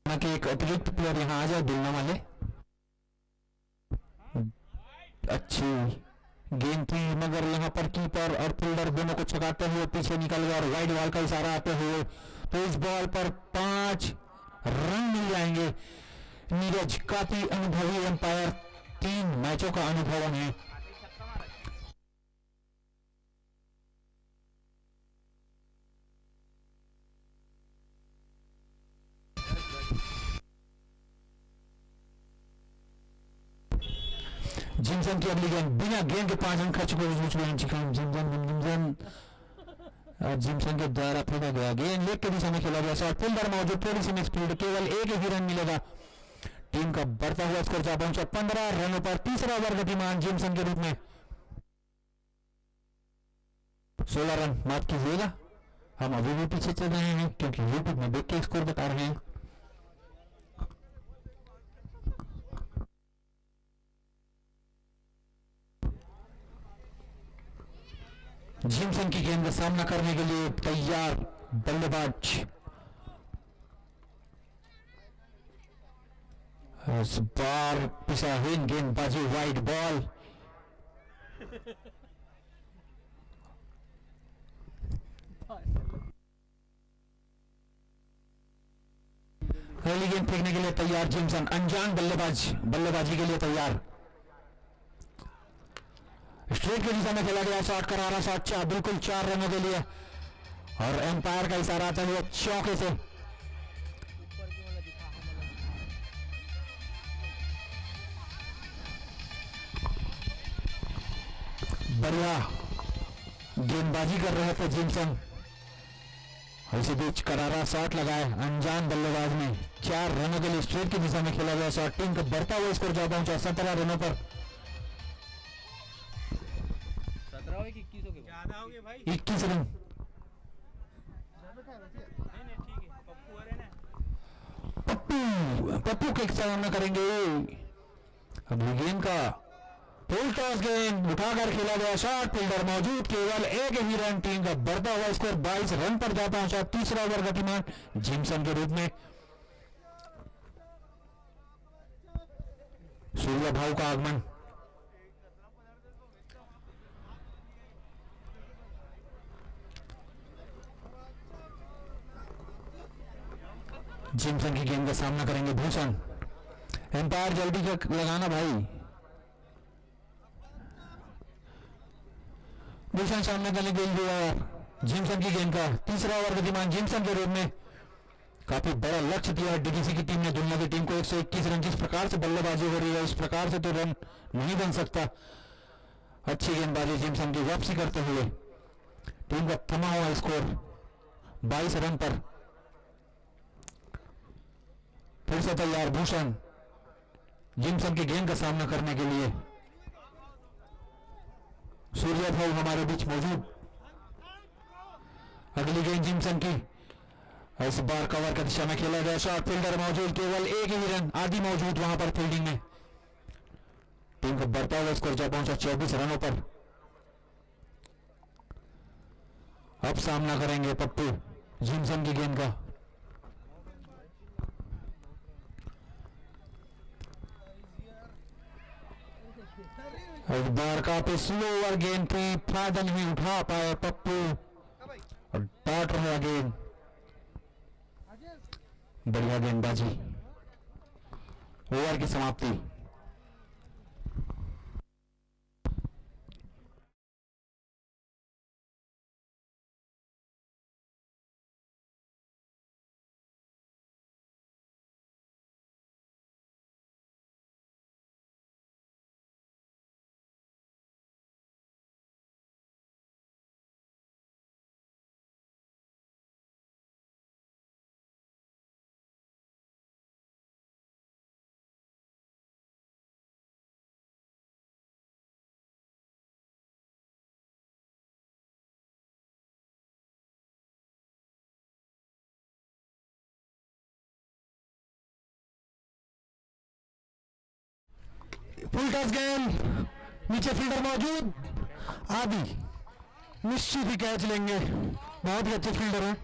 कि एक अतिरिक्त प्लेयर यहां आ जाए, दुलना वाले। अच्छी गेंद थी, मगर यहां पर कीपर और फील्डर दोनों को छकाते हुए पीछे निकल गया और वाइड बॉल का इशारा आते हुए तो इस बॉल पर 5 रन मिल जाएंगे। नीरज काफी अनुभवी एम्पायर, 3 मैचों का अनुभव है। जिमसन की अगली गेंद बिना गेंद के 5 रन खर्च जिमसन के द्वारा फेंका गया गेंद लेग के दिशा में खेला गया शॉट, फील्डर मौजूद, थोड़ी सी मिसफील्ड, केवल 1 ही रन मिलेगा। टीम का बढ़ता हुआ स्कोर जा पहुंचा 15 रनों पर। तीसरा ओवर गतिमान जिमसन के रूप में 16 रन। माफ कीजिएगा, हम अभी भी पीछे चल रहे हैं क्योंकि यूट्यूब में देख के स्कोर बता रहे हैं। जिमसन की गेंद का सामना करने के लिए तैयार बल्लेबाज इस बार पिछाहीन गेंदबाजी, वाइड बॉल। पहली गेंद फेंकने के लिए तैयार जिमसन, अनजान बल्लेबाज बल्लेबाजी के लिए तैयार। स्ट्रेट के दिशा में खेला गया शॉट, करारा शॉट, बिल्कुल 4 रनों के लिए और एम्पायर का इशारा आता हुआ चौके से। बढ़िया गेंदबाजी कर रहे थे जिमसन, इसी बीच करारा शॉट लगाए अनजान बल्लेबाज ने। 4 रनों के लिए स्ट्रेट की दिशा में खेला गया शॉट, टीम का बढ़ता हुआ स्कोर जा पहुंचा 17 रनों पर। 21 रन। पप्पू के सामना करेंगे। अगली गेंद का फुल टॉस गेंद उठाकर खेला गया शॉट, फील्डर मौजूद, केवल 1 ही रन। टीम का बढ़ता हुआ स्कोर 22 रन पर जा पहुंचा। तीसरा ओवर गतिमान जिमसन के रूप में। सूर्य भाव का आगमन। जिमसन की गेंद का सामना करेंगे भूषण। एम्पायर जल्दी का लगाना भाई। भूषण सामने करने गेंद दिया जिमसन की गेंद का तीसरा ओवर गतिमान जिमसन के रूप में काफी बड़ा लक्ष्य दिया डीडीसी की टीम ने। दुनिया की टीम को 121 रन जिस प्रकार से बल्लेबाजी हो रही है उस प्रकार से तो रन नहीं बन सकता। अच्छी गेंदबाजी जिमसन की वापसी करते हुए टीम का थमा हुआ स्कोर 22 रन पर। फिर से तैयार भूषण जिमसन की गेंद का सामना करने के लिए। सूर्या भाई हमारे बीच मौजूद। अगली गेंद जिमसन की इस बार कवर का दिशा में खेला गया शॉट फील्डर मौजूद केवल एक ही रन आदि मौजूद वहां पर फील्डिंग में। टीम का बढ़ता हुआ स्कोर जा पहुंचा 24 रनों पर। अब सामना करेंगे पप्पू जिमसन की गेंद का। इस बार काफी स्लोअर गेंद थी फायदा नहीं उठा पाए पप्पू और डाट रहा गेंद। बढ़िया गेंदबाजी। ओवर की समाप्ति। फुल टच गेंद नीचे फील्डर मौजूद आदि निश्चित ही कैच लेंगे। बहुत ही अच्छे फील्डर हैं।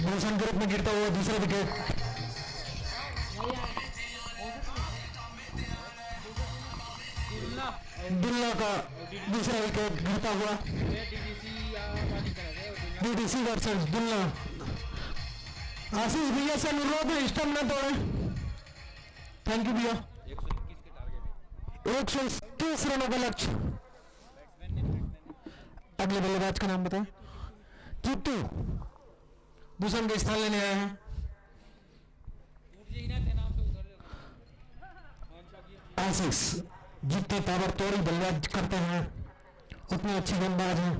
भूषण के रूप में गिरता हुआ दूसरा विकेट। दुल्ला का दूसरा विकेट गिरता हुआ। DDC versus Dulla. आशीष भैया से अनुरोध है स्टंप न तोड़े। थैंक यू भैया। 121 रनों का लक्ष्य। अगले बल्लेबाज का नाम बताएं। जीतू भूषण के स्थान लेने आए हैं। आशीष जितने ताबड़तोड़ बल्लेबाज करते हैं उतने अच्छे गेंदबाज हैं।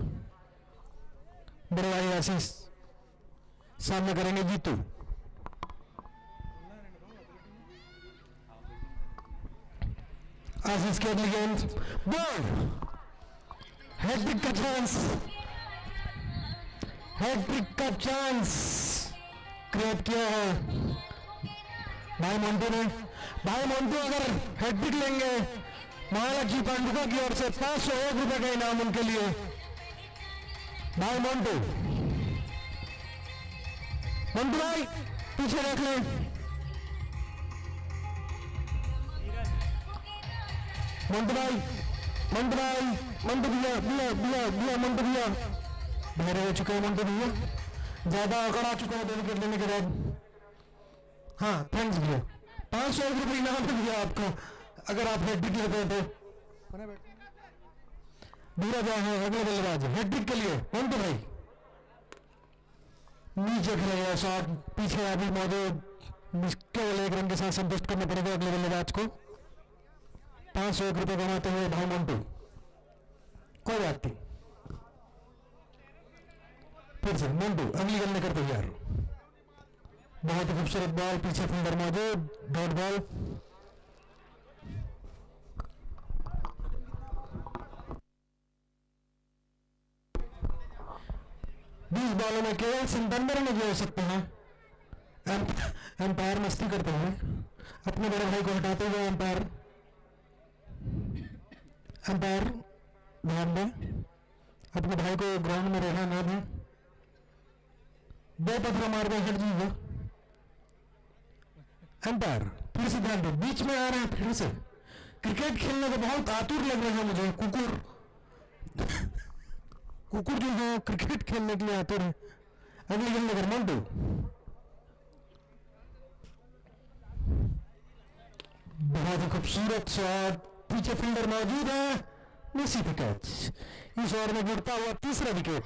बड़े भाई आशीष सामने करेंगे जीतू। आशीष की अगली गेंद बॉल। हैट्रिक का चांस। हैट्रिक का चांस क्रिएट किया है भाई मोन्टू ने। भाई मोन्टू अगर हैट्रिक लेंगे महालक्ष्मी पांडुका की ओर से 501 रुपए का इनाम उनके लिए। भाई मोन्टू भाई पीछे देख लें। मोन्टू भाई मंटू भैया मंटू भैया बहरे हो चुके हैं। मंटू भैया ज्यादा अकड़ आ चुका है 2 विकेट लेने के बाद। हाँ थैंक्स भैया। 501 रुपये इनाम है भैया आपका अगर आप हैट्रिक लेते हैं तो। दूरा जाए हैं अगले बल्लेबाज हैट्रिक के लिए मंटू भाई। नीचे खेलेगा शॉट पीछे अभी मौजूद। केवल 1 रन के साथ संतुष्ट करना पड़ेगा अगले बल्लेबाज को। 501 रुपये कमाते हुए भाई मंटू। कोई बात नहीं। फिर से मंटू अगली गेंद लेकर तैयार। बहुत ही खूबसूरत बॉल पीछे फील्डर मौजूद। Dot ball. बीस बॉलों में केवल 97 रन जो हो सकते हैं। एम्पायर मस्ती करते हुए अपने बड़े भाई को हटाते हुए एम्पायर ध्यान दें अपने भाई को ग्राउंड में रहना न दें। 2 पत्थर मार के हट जाइए। एम्पायर फिर से ध्यान दो, बीच में आ रहे हैं फिर से। क्रिकेट खेलने को बहुत आतुर लग रहे हैं मुझे। कुकुर कुकुर जो है क्रिकेट खेलने के लिए आतुर है। अगली गेंद नंबर मंटू, बहुत ही खूबसूरत शॉट, पीछे फील्डर मौजूद है, निश्चित कैच। इस ओवर में गिरता हुआ तीसरा विकेट।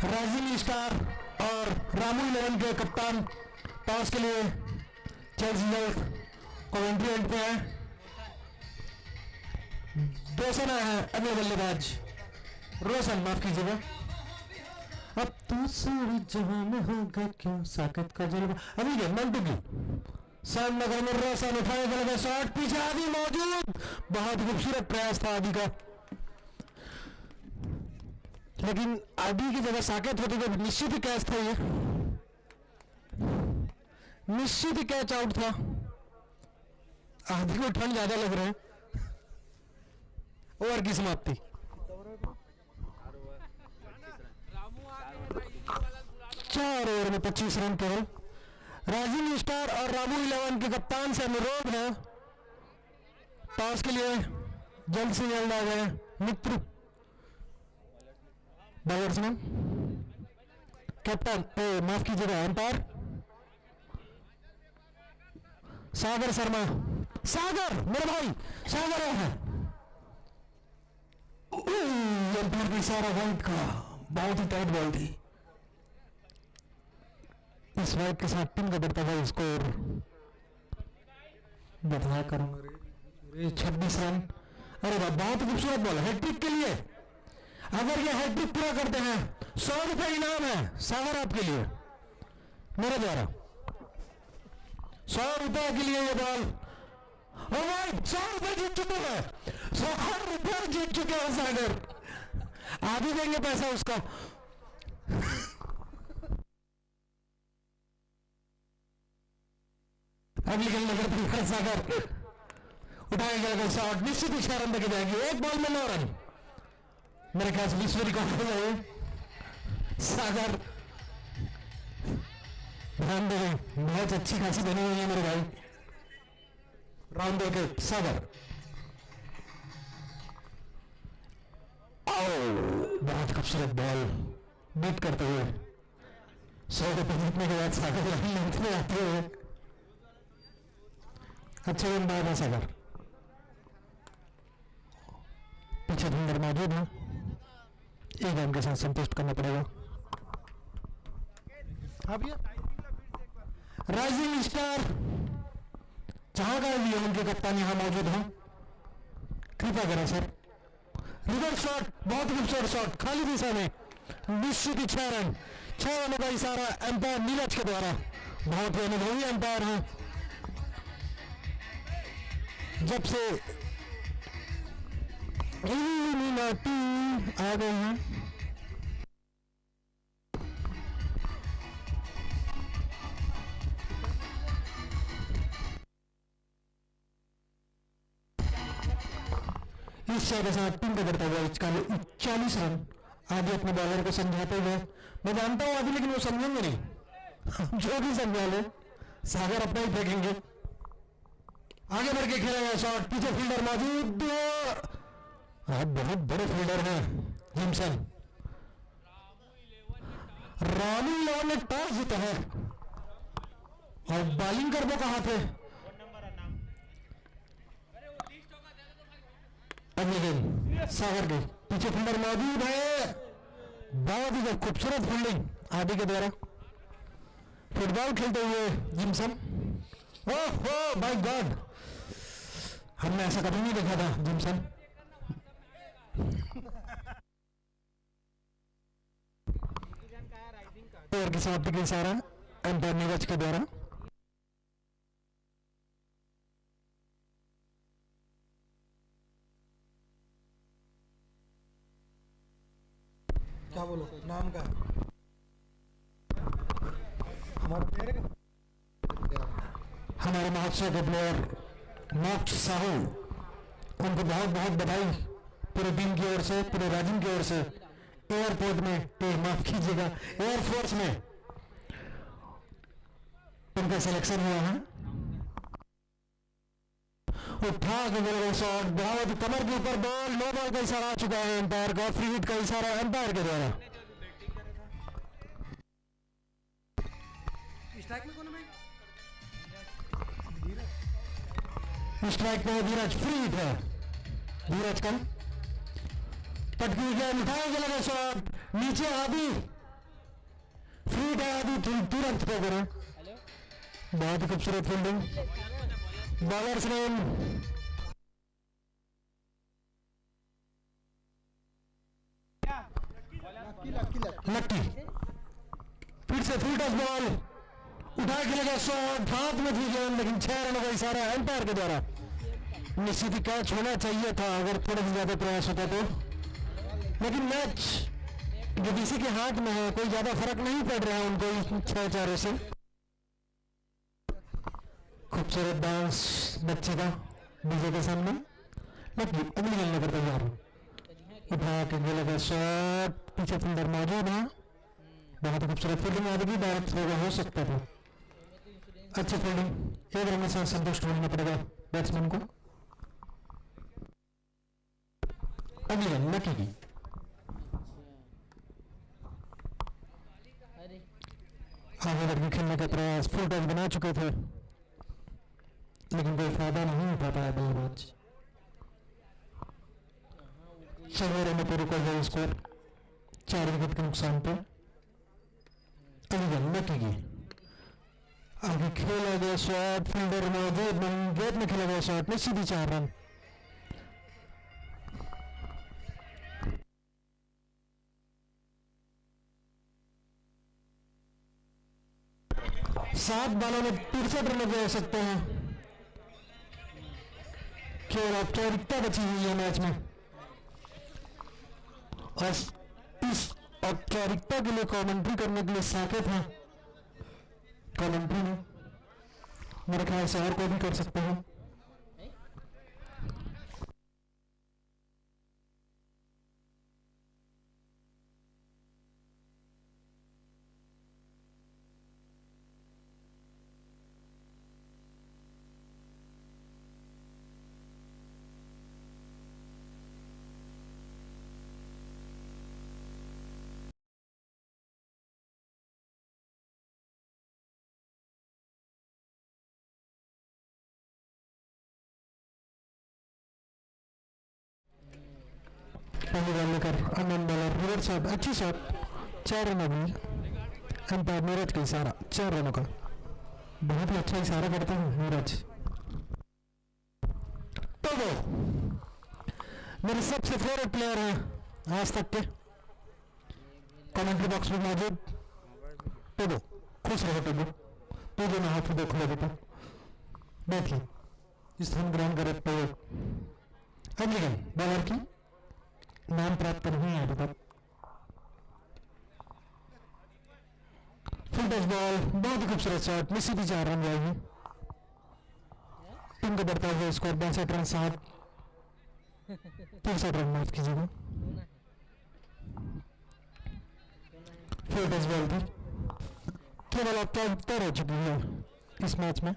राइजिंग स्टार और रामू 11 के कप्तान टॉस के लिए चेल्सी कमेंट्री एंड पे है। रोशन है अगले बल्लेबाज, रोशन माफ कीजिएगा। अब तो सूरज जहां में होगा क्यों साकत का जलवा। अभी गेंद मंटू की, सामने में रोशन उठाने के लिए शॉट, पीछे आदि मौजूद। बहुत खूबसूरत प्रयास था आदि का, लेकिन आदि की जगह साकेत होती तो निश्चित ही कैच था, ये निश्चित ही कैच आउट था। आदि को ठंड ज्यादा लग रहा है। ओवर की समाप्ति। 4 ओवर में 25 रन केवल। राइजिंग स्टार और रामू 11 के कप्तान से अनुरोध है, टॉस के लिए जल्द से जल्द आ गए मित्र बैट्समैन। कैप्टन माफ कीजिएगा एम्पायर सागर शर्मा। सागर मेरे भाई, सागर है। एम्पायर का इशारा वाइड का, बहुत ही टाइट बॉल थी। इस वाइड के साथ टीम का बढ़ता हुआ स्कोर बढ़ा करूंगा 26 रन। अरे वाह, बहुत खूबसूरत बॉल, हैट्रिक के लिए। अगर ये हैट्रिक पूरा करते हैं 100 रुपए इनाम है सागर आपके लिए मेरे द्वारा। 100 रुपए के लिए ये बॉल, और भाई 100 रुपए जीत चुके हैं, 100 रुपए जीत चुके हैं सागर। आगे देंगे पैसा उसका। अगली गेंद नगर सागर उठाएगा शॉट, निश्चित ही 6 रन देके जाएंगे। एक बॉल में 9 रन, मेरे ख्याल से विश्व रिकॉर्ड हो जाए। सागर ध्यान दें, मैच अच्छी खासी बनी हुई है मेरे भाई। राउंड विकेट सागर। बहुत खूबसूरत बॉल बीट करते हुए 100 रुपए जीतने के बाद सागर लेंथ में आते हुए अच्छे गेंदबाज है सागर। पीछे धुंधर मौजूद है, एक गेंद के साथ संतुष्ट करना पड़ेगा। राइजिंग स्टार जहां का भी उनके कप्तान यहां मौजूद हैं, कृपया करें सर। रिवर्स शॉट, बहुत खूबसूरत शॉट, खाली दिशा में, निश्चित ही 6 रन। 6 रनों का इशारा एम्पायर नीरज के द्वारा। बहुत ही अनुभवी एम्पायर हैं, जब से इल्यूमिनाटी आ गए हैं। इस शॉट के साथ टीम का करता हुआ 40 रन। आगे अपने बॉलर को समझाते हुए, मैं जानता हूं अभी, लेकिन वो समझेंगे नहीं। जो भी समझा ले, सागर अपना ही फेंकेंगे। आगे बढ़ के खेला गया शॉट, पीछे फील्डर मौजूद। बहुत बड़े फील्डर हैं जिमसन। रामू 11 ने टॉस जीता है और बॉलिंग कर वो कहां थे। अगली गेंद सागर की, पीछे फील्डर मौजूद है। बहुत ही खूबसूरत फील्डिंग आदि के द्वारा। फुटबॉल खेलते हुए जिमसन। ओह माय गॉड, हमने ऐसा कभी नहीं देखा था जिमसन। ओवर की समाप्ति का इशारा एम्पायर नीरज के द्वारा।
क्या बोलो नाम का
हमारे महोत्सव के प्लेयर मोक्ष साहू उनको बहुत बहुत बधाई पूरे टीम की ओर से, पूरे राज्य की ओर से। एयरपोर्ट में माफ कीजिएगा, एयरफोर्स में उनका सिलेक्शन हुआ है। उठा के बोला शॉट, बहुत कमर के ऊपर बॉल, नो बॉल का इशारा आ चुका है एम्पायर का, फ्री हिट का इशारा एम्पायर के द्वारा। स्ट्राइक में धीरज, फ्री हिट है धीरज का। पटकी गया, उठाया गया लगा शॉट, नीचे आदि, फ्री हिट है आदि, तुरंत को करें। बहुत ही खूबसूरत फील्डिंग, बॉलर्स ने लक्की फिर से फुल टच बॉल, उठा के लगा शॉट, हाथ में थी गेंद, लेकिन 6 रनों का इशारा एम्पायर के द्वारा। निश्चित ही कैच होना चाहिए था अगर थोड़ा सा ज्यादा प्रयास होता तो, लेकिन मैच जब इसी के हाथ में है, कोई ज्यादा फर्क नहीं पड़ रहा है उनको 6 4 से। खूबसूरत डांस बच्चे का डीजे के सामने। लक्की अगली गेंद लेकर तैयार, उठा के गेंद शॉट, पीछे फील्डर मौजूद है। बहुत ही खूबसूरत फील्डिंग आदि की, डायरेक्ट थ्रो हो सकता था। अच्छी फील्डिंग, 1 रन में से संतुष्ट होना पड़ेगा बैट्समैन को। अगली गेंद लकी की, आगे बढ़कर खेलने का प्रयास, फुल टच बना चुके थे लेकिन कोई फायदा नहीं उठा पाया बल्लेबाज। 6 रनों पर रुका गया स्कोर, 4 विकेट के नुकसान पे। अगली लकी की, आगे खेला गया शॉट, फील्डर मौजूद नहीं, गेट में खेला गया शॉट में सीधी 4 रन। सात बालों में 63 रन हो सकते हैं, केवल औपचारिकता बची हुई है मैच में, और इस औपचारिकता के लिए कमेंट्री करने के लिए साकेत है कमेंट्री में। मेरे ख्याल से और कोई भी कर सकते हैं। पहली बॉल लेकर अनंत बॉलर, रिवर्स शॉट, अच्छी शॉट, 4 रन अभी। एम्पायर नीरज का इशारा 4 रनों का, बहुत ही अच्छा इशारा करते हैं नीरज। तो वो मेरे सबसे फेवरेट प्लेयर हैं आज तक के, कमेंट्री बॉक्स में मौजूद। तो वो खुश रहो, तो जो ना हाथ देखो लगे तो देखिए इस हम ग्रहण करे। तो अगली गेंद बॉलर की नाम प्राप्त नहीं है अभी तक। फुल टच बॉल, बहुत ही खूबसूरत शॉट में सीधी 4 रन जाएगी। टीम को बढ़ता हुआ स्कोर 62 रन 7, 63 रन माफ कीजिएगा। फुल टच बॉल थी, केवल औपचारिकता रह चुकी है इस मैच में।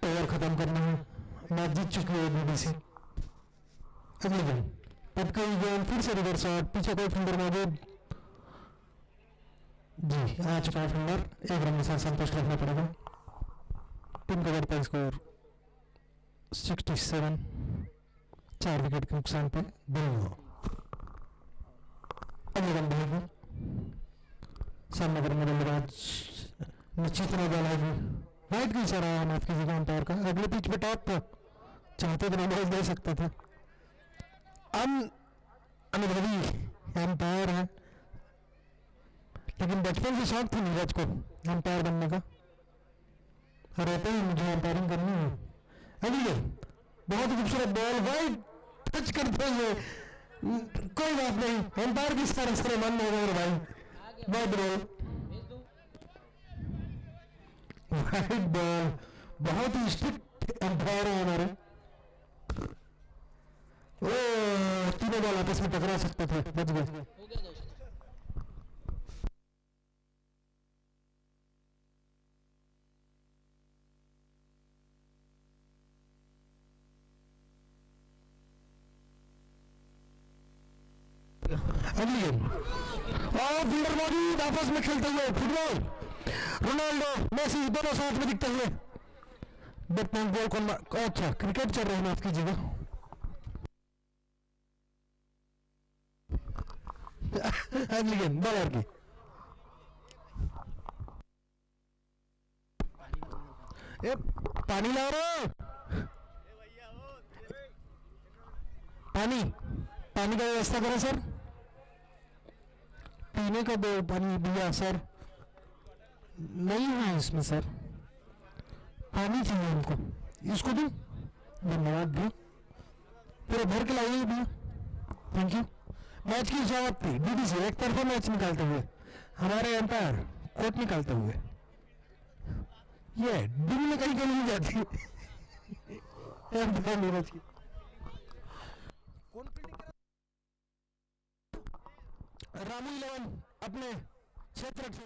ओवर खत्म करना है, मैच जीत चुकी है बीबीसी। अगली गेंद पटकाई गेंद, फिर से रिवर्स शॉट, पीछे कोई फील्डर मौजूद जी, आ चुका है फील्डर। 1 रन के साथ संतुष्ट रखना पड़ेगा। टीम का बढ़ता स्कोर 67, 4 विकेट के नुकसान पर दोनों। अगली गेंद बनेगी, सामने करने बल्लेबाज निश्चित में बॉल आएगी, वाइड की इशारा माफ कीजिएगा अंपायर का। अगले पिच पे टॉप पर चाहते तो बॉल दे सकता था। अनुभवी एम्पायर है, लेकिन बचपन से शौक था नीरज को एम्पायर बनने का, और रहते ही मुझे एम्पायरिंग करनी है। अगली बहुत ही खूबसूरत बॉल, वाइड टच करते हुए, कोई बात नहीं, एम्पायर किस तरह से मन होगा मेरे भाई। वाइड बॉल, वाइड बॉल, बहुत ही स्ट्रिक्ट एम्पायर है हमारे में बॉल आपस में टकरा सकते थे, बच गए।
हो गया दोस्त।
अगली गेम और फील्डर मौजूद आपस में खेलते हुए फुटबॉल, रोनाल्डो मेसी दोनों साथ में दिखते हुए। बैटमैन बॉल कौन अच्छा क्रिकेट चल रहा है, माफ कीजिएगा। अगली गेम बॉलर की ए, पानी ला रहे पानी पानी का व्यवस्था करें सर, पीने का दो पानी भैया सर, नहीं है इसमें सर, पानी चाहिए हमको, इसको दूं, धन्यवाद भैया, पूरा भर के लाइए भैया, थैंक यू। मैच की समाप्ति डीडीसी एक तरफा मैच निकालते हुए, हमारे एम्पायर कोर्ट निकालते हुए, ये दिन में कहीं कहीं नहीं जाती एम्पायर नीरज की कौन फील्डिंग कर रामू 11 अपने क्षेत्र से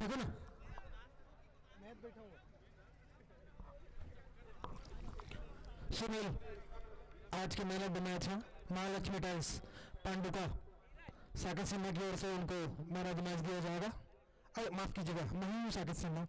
देखो ना सुनील आज के मैन ऑफ द मैच है महालक्ष्मी टाइल्स पांडुका साकेत सिन्हा की ओर से उनको मैन ऑफ द मैच दिया जाएगा। माफ कीजिएगा, महिम साकेत सिन्हा।